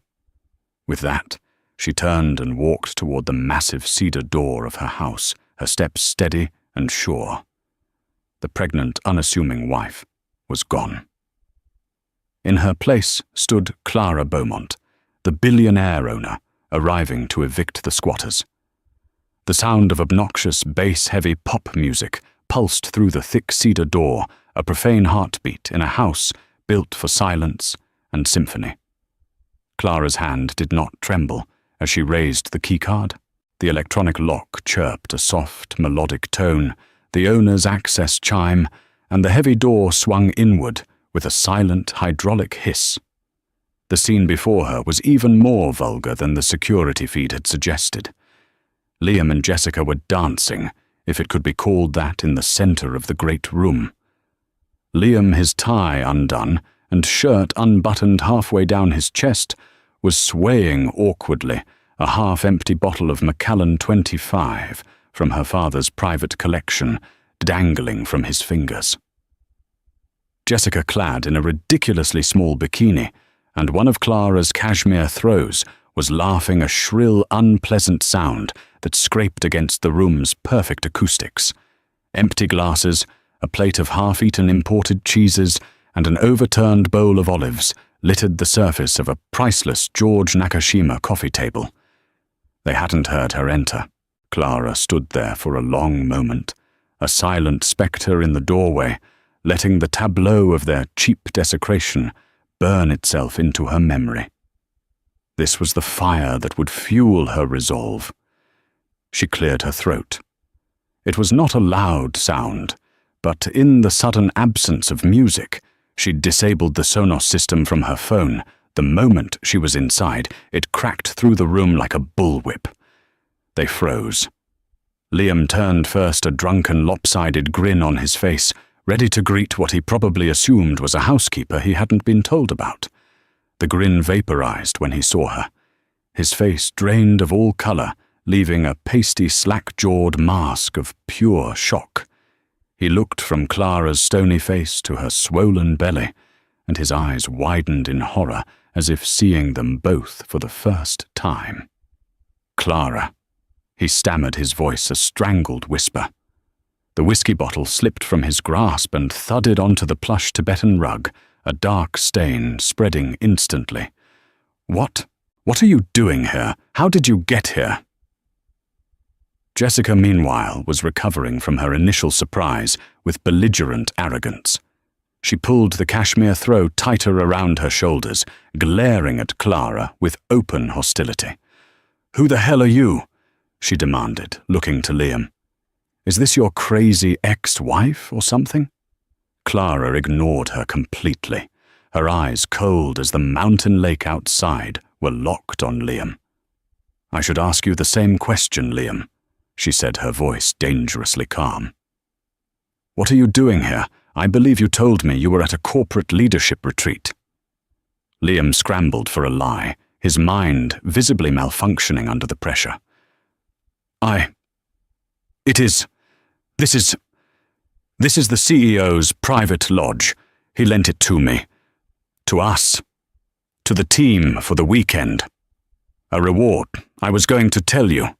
[SPEAKER 1] With that, she turned and walked toward the massive cedar door of her house, her steps steady and sure. The pregnant, unassuming wife was gone. In her place stood Clara Beaumont, the billionaire owner, arriving to evict the squatters. The sound of obnoxious, bass-heavy pop music pulsed through the thick cedar door, a profane heartbeat in a house built for silence and symphony. Clara's hand did not tremble as she raised the keycard. The electronic lock chirped a soft, melodic tone, the owner's access chime, and the heavy door swung inward with a silent, hydraulic hiss. The scene before her was even more vulgar than the security feed had suggested. Liam and Jessica were dancing, if it could be called that, in the center of the great room. Liam, his tie undone and shirt unbuttoned halfway down his chest, was swaying awkwardly, a half-empty bottle of Macallan 25 from her father's private collection dangling from his fingers. Jessica, clad in a ridiculously small bikini and one of Clara's cashmere throws, was laughing a shrill, unpleasant sound that scraped against the room's perfect acoustics. Empty glasses, a plate of half-eaten imported cheeses, and an overturned bowl of olives littered the surface of a priceless George Nakashima coffee table. They hadn't heard her enter. Clara stood there for a long moment, a silent spectre in the doorway, letting the tableau of their cheap desecration burn itself into her memory. This was the fire that would fuel her resolve. She cleared her throat. It was not a loud sound, but in the sudden absence of music, she'd disabled the Sonos system from her phone. The moment she was inside, it cracked through the room like a bullwhip. They froze. Liam turned first, a drunken, lopsided grin on his face, ready to greet what he probably assumed was a housekeeper he hadn't been told about. The grin vaporized when he saw her. His face drained of all color, leaving a pasty, slack-jawed mask of pure shock. He looked from Clara's stony face to her swollen belly, and his eyes widened in horror as if seeing them both for the first time. "Clara," he stammered, his voice a strangled whisper. The whiskey bottle slipped from his grasp and thudded onto the plush Tibetan rug, a dark stain spreading instantly. What are you doing here? How did you get here?" Jessica, meanwhile, was recovering from her initial surprise with belligerent arrogance. She pulled the cashmere throw tighter around her shoulders, glaring at Clara with open hostility. "Who the hell are you?" she demanded, looking to Liam. "Is this your crazy ex-wife or something?" Clara ignored her completely. Her eyes, cold as the mountain lake outside, were locked on Liam. "I should ask you the same question, Liam," she said, her voice dangerously calm. "What are you doing here? I believe you told me you were at a corporate leadership retreat." Liam scrambled for a lie, his mind visibly malfunctioning under the pressure. This is the CEO's private lodge. He lent it to me. To us. To the team for the weekend. A reward. I was going to tell you."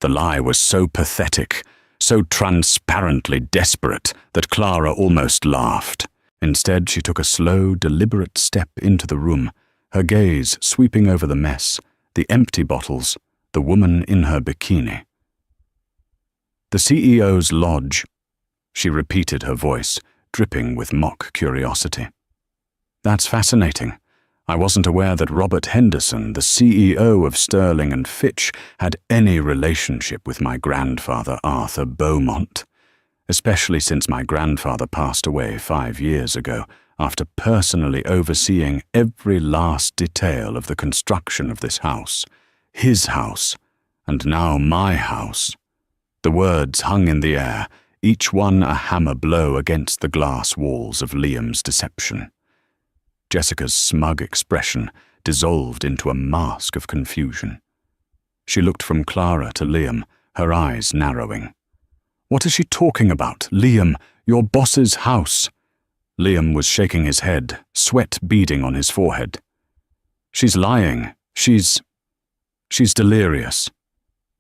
[SPEAKER 1] The lie was so pathetic, so transparently desperate, that Clara almost laughed. Instead, she took a slow, deliberate step into the room, her gaze sweeping over the mess, the empty bottles, the woman in her bikini. "The CEO's lodge," she repeated, her voice dripping with mock curiosity. "That's fascinating. I wasn't aware that Robert Henderson, the CEO of Sterling and Fitch, had any relationship with my grandfather Arthur Beaumont, especially since my grandfather passed away 5 years ago after personally overseeing every last detail of the construction of this house, his house, and now my house. The words hung in the air, each one a hammer blow against the glass walls of Liam's deception. Jessica's smug expression dissolved into a mask of confusion. She looked from Clara to Liam, her eyes narrowing. "What is she talking about? Liam, your boss's house." Liam was shaking his head, sweat beading on his forehead. "She's lying. She's delirious.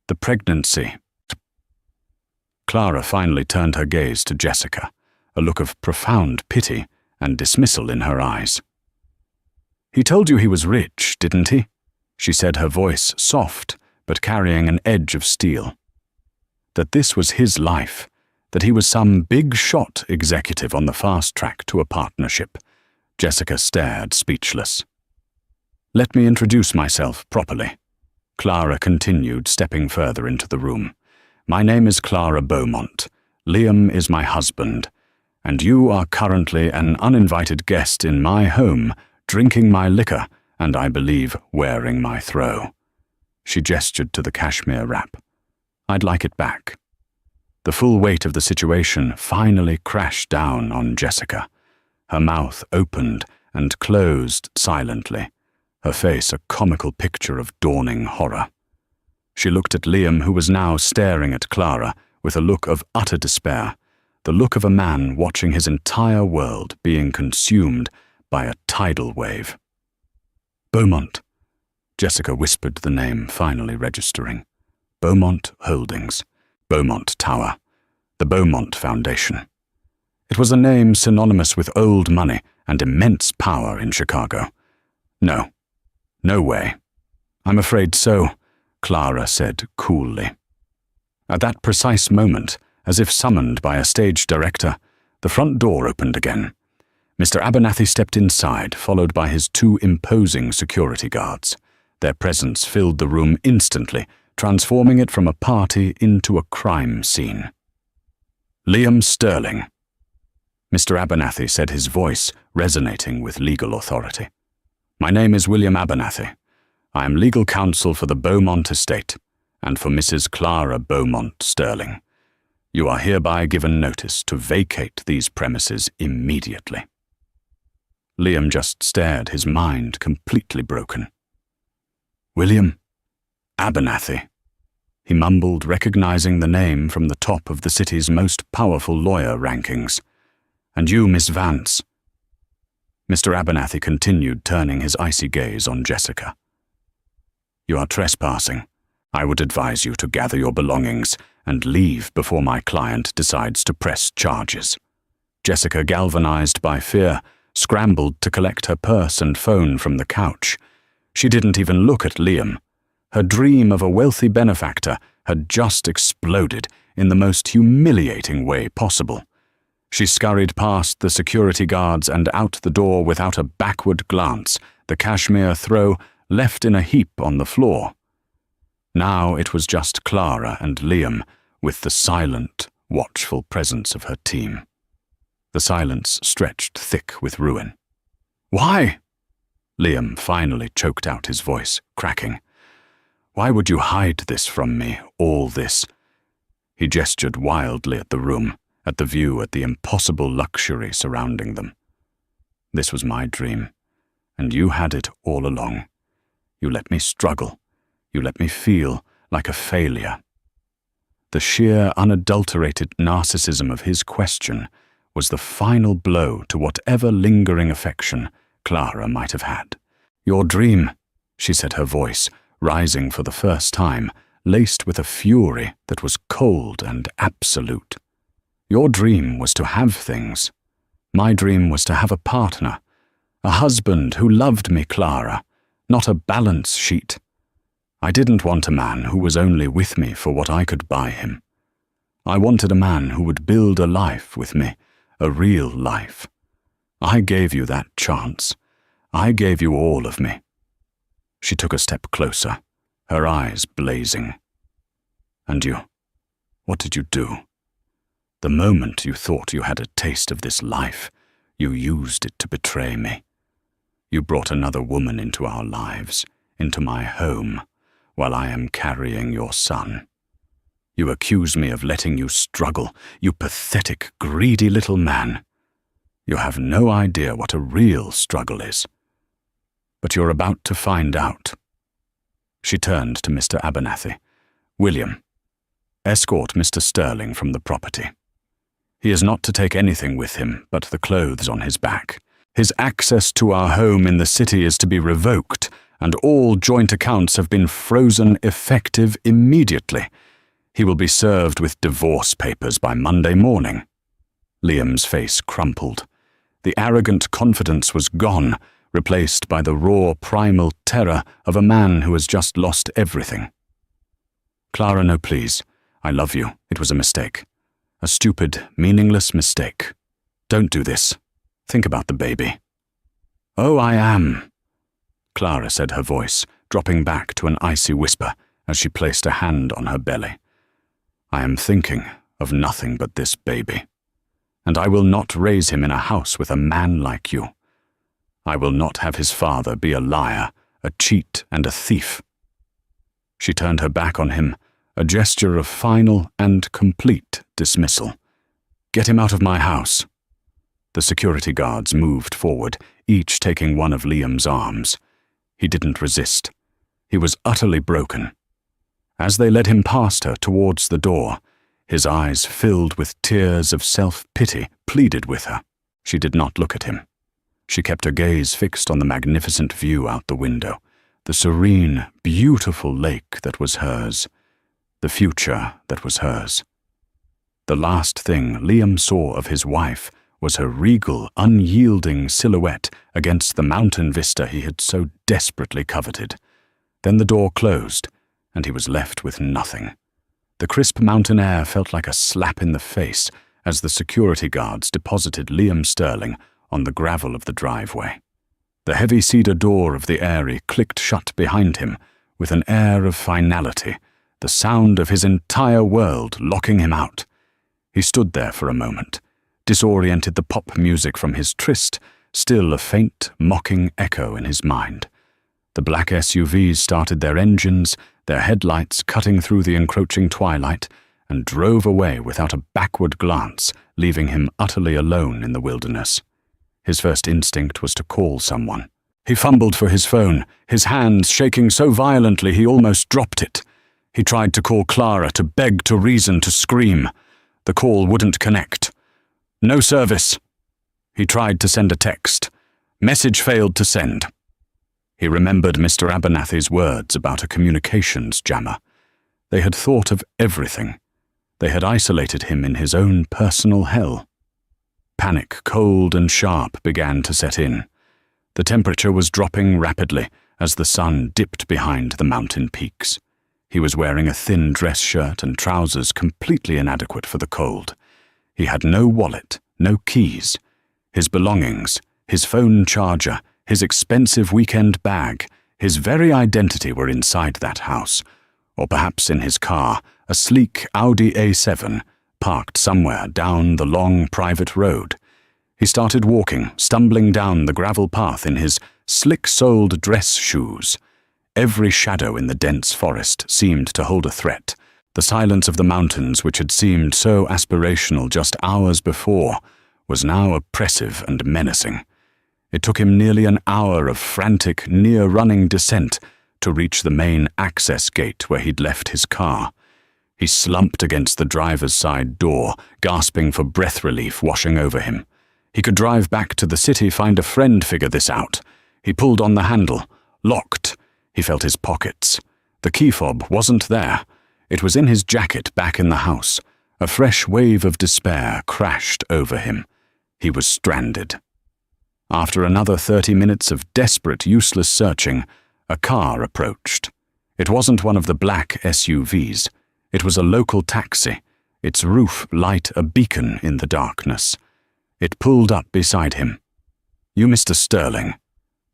[SPEAKER 1] The pregnancy." Clara finally turned her gaze to Jessica, a look of profound pity and dismissal in her eyes. "He told you he was rich, didn't he?" she said, her voice soft but carrying an edge of steel. That this was his life, that he was some big-shot executive on the fast track to a partnership. Jessica stared, speechless. "Let me introduce myself properly," Clara continued, stepping further into the room. "My name is Clara Beaumont. Liam is my husband, and you are currently an uninvited guest in my home, drinking my liquor, and I believe wearing my throw." She gestured to the cashmere wrap. "I'd like it back." The full weight of the situation finally crashed down on Jessica. Her mouth opened and closed silently, her face a comical picture of dawning horror. She looked at Liam, who was now staring at Clara with a look of utter despair, the look of a man watching his entire world being consumed by a tidal wave. "Beaumont," Jessica whispered the name, finally registering. "Beaumont Holdings, Beaumont Tower, the Beaumont Foundation." It was a name synonymous with old money and immense power in Chicago. "No. No way." "I'm afraid so," Clara said coolly. At that precise moment, as if summoned by a stage director, the front door opened again. Mr. Abernathy stepped inside, followed by his 2 imposing security guards. Their presence filled the room instantly, transforming it from a party into a crime scene. "Liam Sterling," Mr. Abernathy said, his voice resonating with legal authority. "My name is William Abernathy. I am legal counsel for the Beaumont estate and for Mrs. Clara Beaumont Sterling. You are hereby given notice to vacate these premises immediately." Liam just stared, his mind completely broken. "William Abernathy," he mumbled, recognizing the name from the top of the city's most powerful lawyer rankings. "And you, Miss Vance." Mr. Abernathy continued, turning his icy gaze on Jessica. "You are trespassing. I would advise you to gather your belongings and leave before my client decides to press charges." Jessica, galvanized by fear, scrambled to collect her purse and phone from the couch. She didn't even look at Liam. Her dream of a wealthy benefactor had just exploded in the most humiliating way possible. She scurried past the security guards and out the door without a backward glance, the cashmere throw left in a heap on the floor. Now it was just Clara and Liam, with the silent, watchful presence of her team. The silence stretched thick with ruin. "Why?" Liam finally choked out, his voice cracking. "Why would you hide this from me, all this?" He gestured wildly at the room, at the view, at the impossible luxury surrounding them. "This was my dream, and you had it all along. You let me struggle. You let me feel like a failure." The sheer, unadulterated narcissism of his question was the final blow to whatever lingering affection Clara might have had. "Your dream," she said, her voice rising for the first time, laced with a fury that was cold and absolute. "Your dream was to have things. My dream was to have a partner, a husband who loved me, Clara, not a balance sheet. I didn't want a man who was only with me for what I could buy him. I wanted a man who would build a life with me, a real life. I gave you that chance. I gave you all of me." She took a step closer, her eyes blazing. "And you, what did you do? The moment you thought you had a taste of this life, you used it to betray me. You brought another woman into our lives, into my home, while I am carrying your son. You accuse me of letting you struggle, you pathetic, greedy little man. You have no idea what a real struggle is. But you're about to find out." She turned to Mr. Abernathy. "William, escort Mr. Sterling from the property. He is not to take anything with him but the clothes on his back. His access to our home in the city is to be revoked, and all joint accounts have been frozen effective immediately. He will be served with divorce papers by Monday morning." Liam's face crumpled. The arrogant confidence was gone, replaced by the raw primal terror of a man who has just lost everything. "Clara, no, please. I love you. It was a mistake. A stupid, meaningless mistake. Don't do this. Think about the baby." "Oh, I am," Clara said, her voice dropping back to an icy whisper as she placed a hand on her belly. "I am thinking of nothing but this baby. And I will not raise him in a house with a man like you. I will not have his father be a liar, a cheat, and a thief." She turned her back on him, a gesture of final and complete dismissal. "Get him out of my house." The security guards moved forward, each taking one of Liam's arms. He didn't resist. He was utterly broken. As they led him past her towards the door, his eyes filled with tears of self-pity pleaded with her. She did not look at him. She kept her gaze fixed on the magnificent view out the window, the serene, beautiful lake that was hers, the future that was hers. The last thing Liam saw of his wife was her regal, unyielding silhouette against the mountain vista he had so desperately coveted. Then the door closed, and he was left with nothing. The crisp mountain air felt like a slap in the face as the security guards deposited Liam Sterling on the gravel of the driveway. The heavy cedar door of the Eyrie clicked shut behind him with an air of finality, the sound of his entire world locking him out. He stood there for a moment, disoriented, the pop music from his tryst still a faint, mocking echo in his mind. The black SUVs started their engines, their headlights cutting through the encroaching twilight, and drove away without a backward glance, leaving him utterly alone in the wilderness. His first instinct was to call someone. He fumbled for his phone, his hands shaking so violently he almost dropped it. He tried to call Clara, to beg, to reason, to scream. The call wouldn't connect. "No service." He tried to send a text. Message failed to send. He remembered Mr. Abernathy's words about a communications jammer. They had thought of everything. They had isolated him in his own personal hell. Panic, cold and sharp, began to set in. The temperature was dropping rapidly as the sun dipped behind the mountain peaks. He was wearing a thin dress shirt and trousers completely inadequate for the cold. He had no wallet, no keys. His belongings, his phone charger, his expensive weekend bag, his very identity were inside that house, or perhaps in his car, a sleek Audi A7, parked somewhere down the long private road. He started walking, stumbling down the gravel path in his slick-soled dress shoes. Every shadow in the dense forest seemed to hold a threat. The silence of the mountains, which had seemed so aspirational just hours before, was now oppressive and menacing. It took him nearly an hour of frantic, near-running descent to reach the main access gate where he'd left his car. He slumped against the driver's side door, gasping for breath relief washing over him. He could drive back to the city, find a friend, figure this out. He pulled on the handle. Locked. He felt his pockets. The key fob wasn't there. It was in his jacket back in the house. A fresh wave of despair crashed over him. He was stranded. After another 30 minutes of desperate, useless searching, a car approached. It wasn't one of the black SUVs. It was a local taxi, its roof light a beacon in the darkness. It pulled up beside him. "You Mr. Sterling?"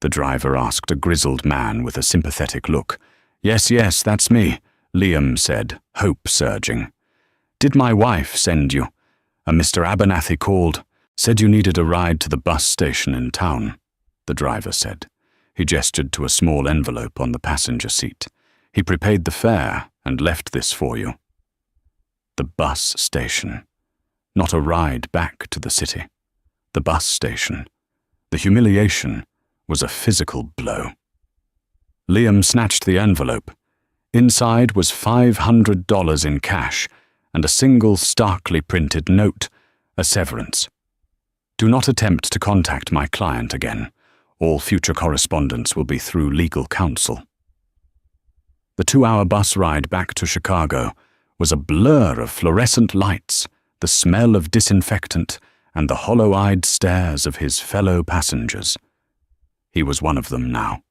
[SPEAKER 1] the driver asked a grizzled man with a sympathetic look. Yes, that's me, Liam said, hope surging. Did my wife send you? A Mr. Abernathy called. Said you needed a ride to the bus station in town, the driver said. He gestured to a small envelope on the passenger seat. He prepaid the fare and left this for you. The bus station. Not a ride back to the city. The bus station. The humiliation was a physical blow. Liam snatched the envelope. Inside was $500 in cash and a single starkly printed note, a severance. Do not attempt to contact my client again. All future correspondence will be through legal counsel. The 2-hour bus ride back to Chicago was a blur of fluorescent lights, the smell of disinfectant, and the hollow-eyed stares of his fellow passengers. He was one of them now.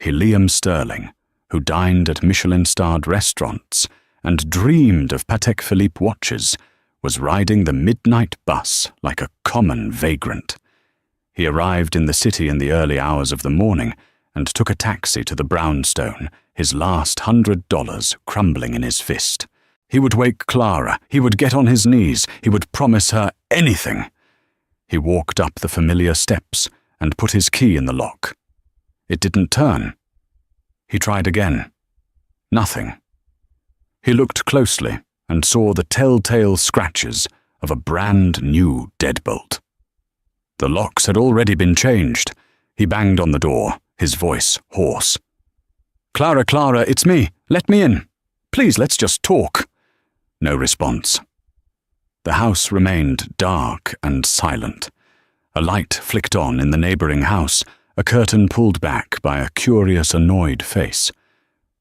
[SPEAKER 1] Liam Sterling, who dined at Michelin-starred restaurants and dreamed of Patek Philippe watches, was riding the midnight bus like a common vagrant. He arrived in the city in the early hours of the morning and took a taxi to the brownstone, his last $100 crumbling in his fist. He would wake Clara, he would get on his knees, he would promise her anything. He walked up the familiar steps and put his key in the lock. It didn't turn. He tried again. Nothing. He looked closely and saw the telltale scratches of a brand new deadbolt. The locks had already been changed. He banged on the door, his voice hoarse. Clara, it's me. Let me in. Please, let's just talk. No response. The house remained dark and silent. A light flicked on in the neighboring house, a curtain pulled back by a curious, annoyed face.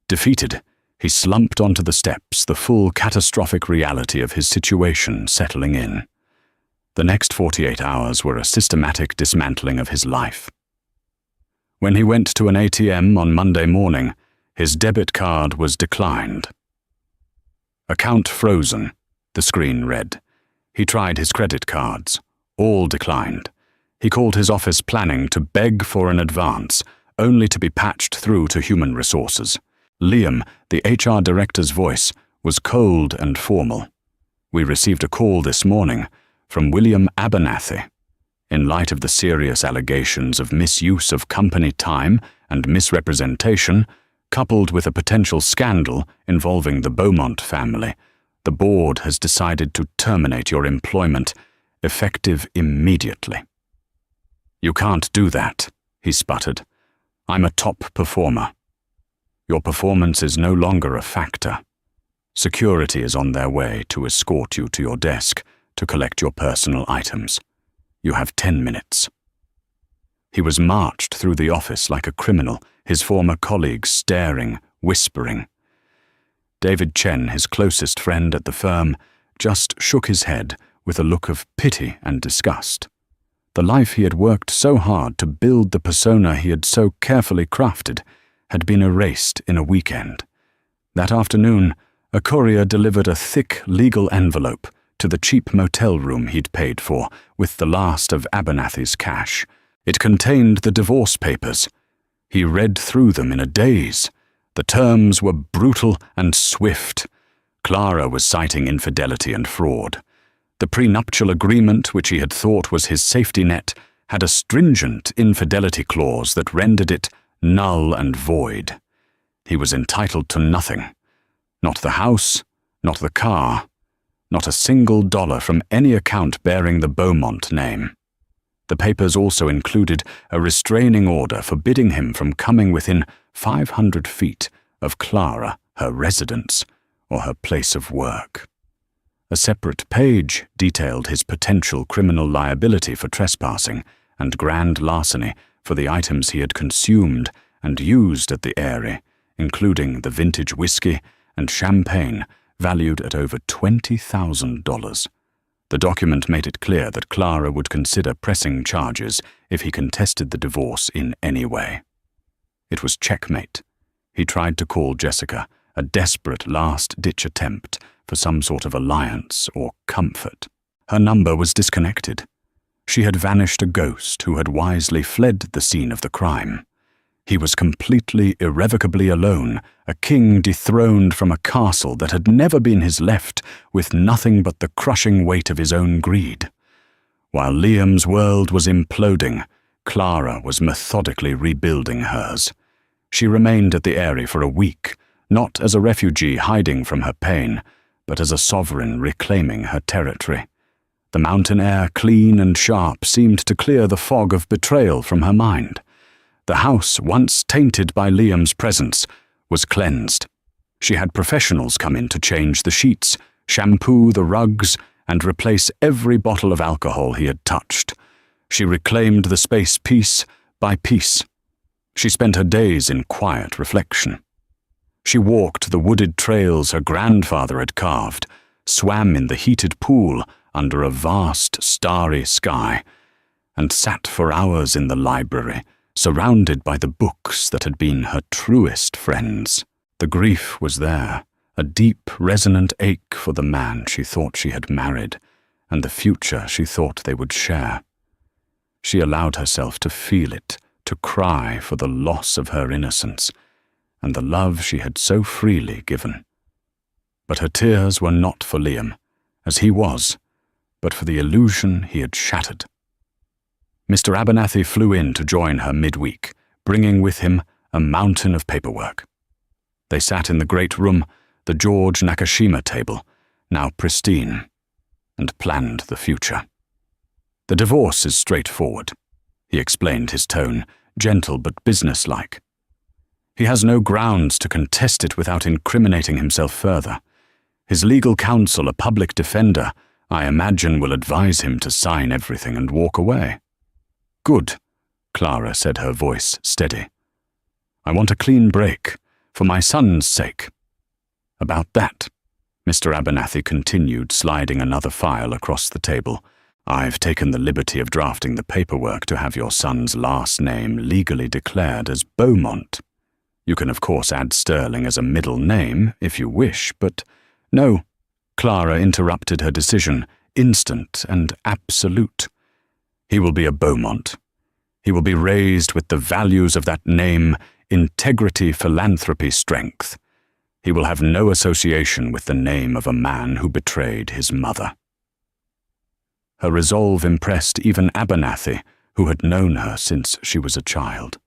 [SPEAKER 1] Defeated, he slumped onto the steps, the full catastrophic reality of his situation settling in. The next 48 hours were a systematic dismantling of his life. When he went to an ATM on Monday morning, his debit card was declined. Account frozen, the screen read. He tried his credit cards. All declined. He called his office planning to beg for an advance, only to be patched through to human resources. Liam, the HR director's voice, was cold and formal. We received a call this morning from William Abernathy. In light of the serious allegations of misuse of company time and misrepresentation, coupled with a potential scandal involving the Beaumont family, the board has decided to terminate your employment, effective immediately. You can't do that, he sputtered. I'm a top performer. Your performance is no longer a factor. Security is on their way to escort you to your desk to collect your personal items. You have 10 minutes. He was marched through the office like a criminal, his former colleagues staring, whispering. David Chen, his closest friend at the firm, just shook his head with a look of pity and disgust. The life he had worked so hard to build, the persona he had so carefully crafted, had been erased in a weekend. That afternoon, a courier delivered a thick legal envelope to the cheap motel room he'd paid for with the last of Abernathy's cash. It contained the divorce papers. He read through them in a daze. The terms were brutal and swift. Clara was citing infidelity and fraud. The prenuptial agreement, which he had thought was his safety net, had a stringent infidelity clause that rendered it null and void. He was entitled to nothing. Not the house, not the car, not a single dollar from any account bearing the Beaumont name. The papers also included a restraining order forbidding him from coming within 500 feet of Clara, her residence, or her place of work. A separate page detailed his potential criminal liability for trespassing and grand larceny for the items he had consumed and used at the Eyrie, including the vintage whiskey and champagne valued at over $20,000. The document made it clear that Clara would consider pressing charges if he contested the divorce in any way. It was checkmate. He tried to call Jessica, a desperate last-ditch attempt for some sort of alliance or comfort. Her number was disconnected. She had vanished a ghost who had wisely fled the scene of the crime. He was completely, irrevocably alone, a king dethroned from a castle that had never been his left, with nothing but the crushing weight of his own greed. While Liam's world was imploding, Clara was methodically rebuilding hers. She remained at the Eyrie for a week, not as a refugee hiding from her pain, but as a sovereign reclaiming her territory. The mountain air, clean and sharp, seemed to clear the fog of betrayal from her mind. The house, once tainted by Liam's presence, was cleansed. She had professionals come in to change the sheets, shampoo the rugs, and replace every bottle of alcohol he had touched. She reclaimed the space piece by piece. She spent her days in quiet reflection. She walked the wooded trails her grandfather had carved, swam in the heated pool under a vast, starry sky, and sat for hours in the library, surrounded by the books that had been her truest friends. The grief was there, a deep, resonant ache for the man she thought she had married, and the future she thought they would share. She allowed herself to feel it, to cry for the loss of her innocence, and the love she had so freely given. But her tears were not for Liam, as he was, but for the illusion he had shattered. Mr. Abernathy flew in to join her midweek, bringing with him a mountain of paperwork. They sat in the great room, the George Nakashima table, now pristine, and planned the future. The divorce is straightforward, he explained, his tone gentle but businesslike. He has no grounds to contest it without incriminating himself further. His legal counsel, a public defender, I imagine will advise him to sign everything and walk away. Good, Clara said, her voice steady. I want a clean break, for my son's sake. About that, Mr. Abernathy continued, sliding another file across the table. I've taken the liberty of drafting the paperwork to have your son's last name legally declared as Beaumont. You can of course add Sterling as a middle name if you wish, but no. Clara interrupted her decision, instant and absolute. He will be a Beaumont. He will be raised with the values of that name: integrity, philanthropy, strength. He will have no association with the name of a man who betrayed his mother. Her resolve impressed even Abernathy, who had known her since she was a child.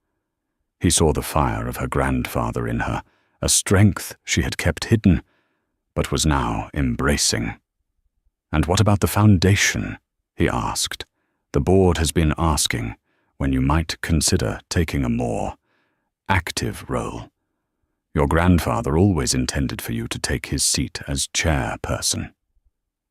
[SPEAKER 1] He saw the fire of her grandfather in her, a strength she had kept hidden, but was now embracing. And what about the foundation? He asked. The board has been asking when you might consider taking a more active role. Your grandfather always intended for you to take his seat as chairperson.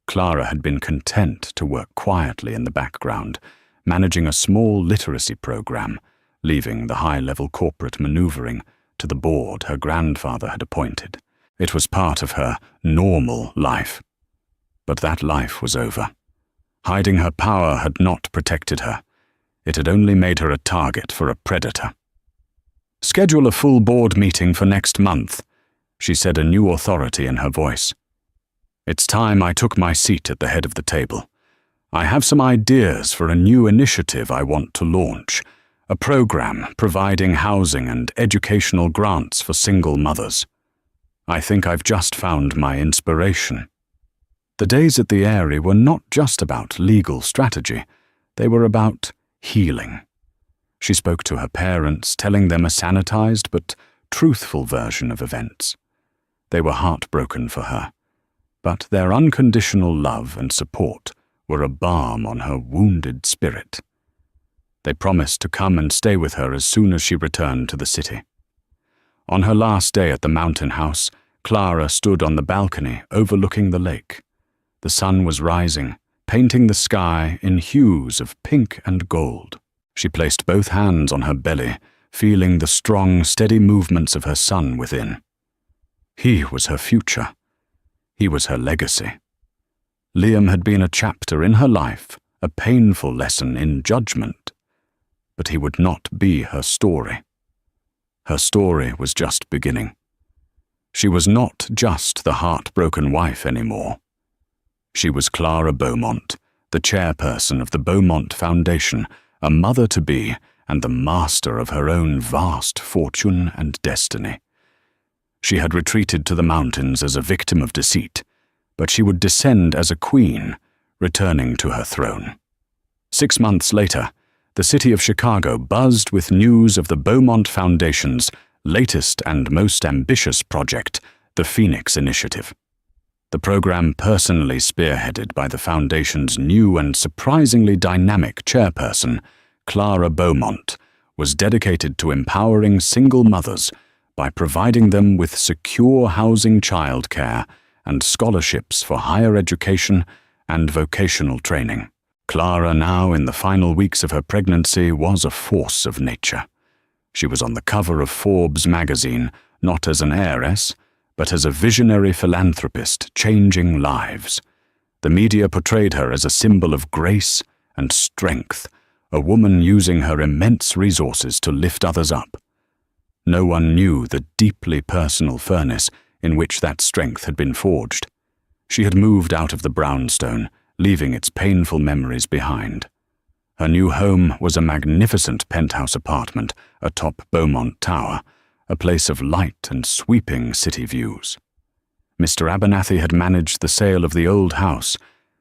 [SPEAKER 1] Clara had been content to work quietly in the background, managing a small literacy program, leaving the high-level corporate maneuvering to the board her grandfather had appointed. It was part of her normal life. But that life was over. Hiding her power had not protected her. It had only made her a target for a predator. Schedule a full board meeting for next month, she said, a new authority in her voice. It's time I took my seat at the head of the table. I have some ideas for a new initiative I want to launch, a program providing housing and educational grants for single mothers. I think I've just found my inspiration. The days at the Eyrie were not just about legal strategy. They were about healing. She spoke to her parents, telling them a sanitized but truthful version of events. They were heartbroken for her, but their unconditional love and support were a balm on her wounded spirit. They promised to come and stay with her as soon as she returned to the city. On her last day at the mountain house, Clara stood on the balcony overlooking the lake. The sun was rising, painting the sky in hues of pink and gold. She placed both hands on her belly, feeling the strong, steady movements of her son within. He was her future. He was her legacy. Liam had been a chapter in her life, a painful lesson in judgment. But he would not be her story. Her story was just beginning. She was not just the heartbroken wife anymore. She was Clara Beaumont, the chairperson of the Beaumont Foundation, a mother-to-be, and the master of her own vast fortune and destiny. She had retreated to the mountains as a victim of deceit, but she would descend as a queen, returning to her throne. 6 months later, the city of Chicago buzzed with news of the Beaumont Foundation's latest and most ambitious project, the Phoenix Initiative. The program, personally spearheaded by the Foundation's new and surprisingly dynamic chairperson, Clara Beaumont, was dedicated to empowering single mothers by providing them with secure housing, childcare, and scholarships for higher education and vocational training. Clara, now in the final weeks of her pregnancy, was a force of nature. She was on the cover of Forbes magazine, not as an heiress, but as a visionary philanthropist changing lives. The media portrayed her as a symbol of grace and strength, a woman using her immense resources to lift others up. No one knew the deeply personal furnace in which that strength had been forged. She had moved out of the brownstone, leaving its painful memories behind. Her new home was a magnificent penthouse apartment atop Beaumont Tower, a place of light and sweeping city views. Mr. Abernathy had managed the sale of the old house,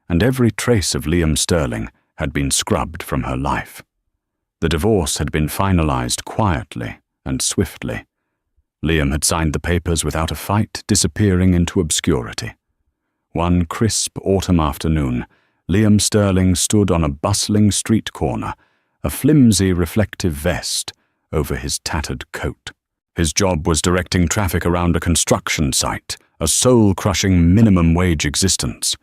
[SPEAKER 1] and every trace of Liam Sterling had been scrubbed from her life. The divorce had been finalized quietly and swiftly. Liam had signed the papers without a fight, disappearing into obscurity. One crisp autumn afternoon, Liam Sterling stood on a bustling street corner, a flimsy reflective vest over his tattered coat. His job was directing traffic around a construction site, a soul-crushing minimum-wage existence.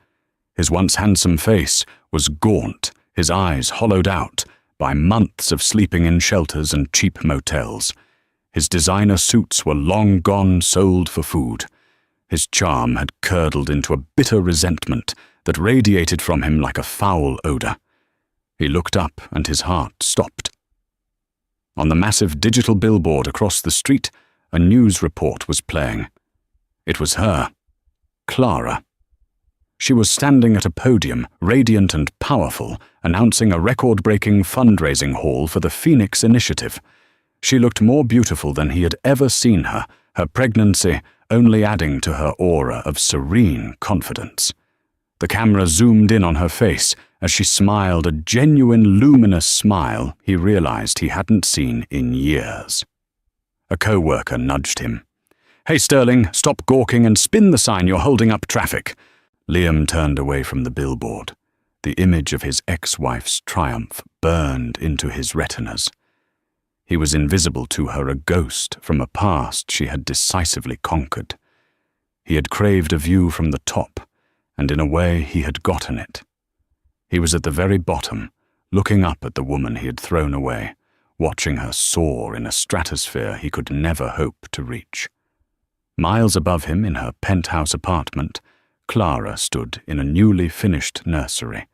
[SPEAKER 1] His once handsome face was gaunt, his eyes hollowed out by months of sleeping in shelters and cheap motels. His designer suits were long gone sold for food. His charm had curdled into a bitter resentment that radiated from him like a foul odor. He looked up and his heart stopped. On the massive digital billboard across the street, a news report was playing. It was her, Clara. She was standing at a podium, radiant and powerful, announcing a record-breaking fundraising haul for the Phoenix Initiative. She looked more beautiful than he had ever seen her, her pregnancy only adding to her aura of serene confidence. The camera zoomed in on her face as she smiled, a genuine, luminous smile he realized he hadn't seen in years. A co-worker nudged him. "Hey, Sterling, stop gawking and spin the sign you're holding up traffic." Liam turned away from the billboard. The image of his ex-wife's triumph burned into his retinas. He was invisible to her, a ghost from a past she had decisively conquered. He had craved a view from the top, and in a way he had gotten it. He was at the very bottom, looking up at the woman he had thrown away, watching her soar in a stratosphere he could never hope to reach. Miles above him, in her penthouse apartment, Clara stood in a newly finished nursery.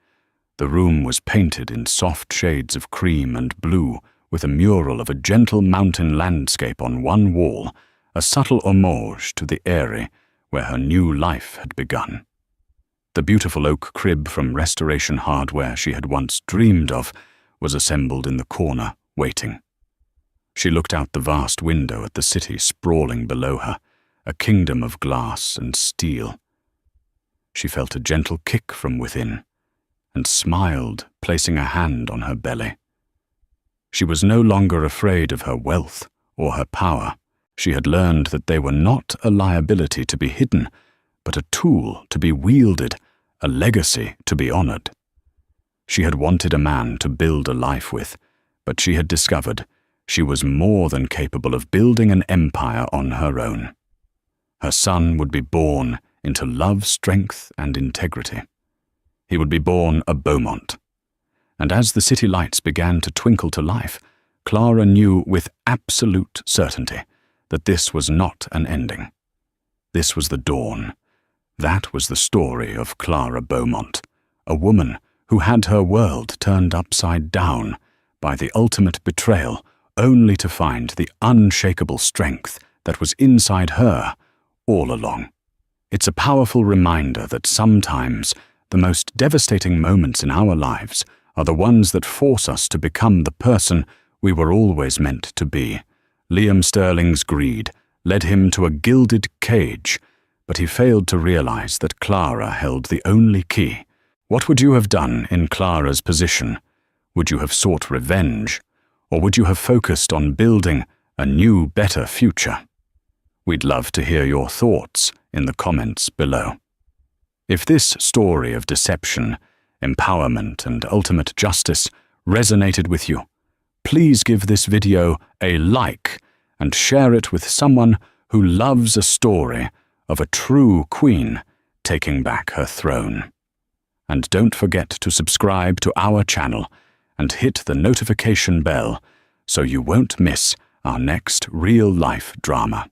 [SPEAKER 1] The room was painted in soft shades of cream and blue, with a mural of a gentle mountain landscape on one wall, a subtle homage to the eyrie where her new life had begun. The beautiful oak crib from Restoration Hardware she had once dreamed of was assembled in the corner, waiting. She looked out the vast window at the city sprawling below her, a kingdom of glass and steel. She felt a gentle kick from within, and smiled, placing a hand on her belly. She was no longer afraid of her wealth or her power. She had learned that they were not a liability to be hidden, but a tool to be wielded, a legacy to be honored. She had wanted a man to build a life with, but she had discovered she was more than capable of building an empire on her own. Her son would be born into love, strength, and integrity. He would be born a Beaumont. And as the city lights began to twinkle to life, Clara knew with absolute certainty that this was not an ending. This was the dawn. That was the story of Clara Beaumont, a woman who had her world turned upside down by the ultimate betrayal, only to find the unshakable strength that was inside her all along. It's a powerful reminder that sometimes the most devastating moments in our lives are the ones that force us to become the person we were always meant to be. Liam Sterling's greed led him to a gilded cage, but he failed to realize that Clara held the only key. What would you have done in Clara's position? Would you have sought revenge, or would you have focused on building a new, better future? We'd love to hear your thoughts in the comments below. If this story of deception, empowerment, and ultimate justice resonated with you, please give this video a like and share it with someone who loves a story of a true queen taking back her throne. And don't forget to subscribe to our channel and hit the notification bell so you won't miss our next real-life drama.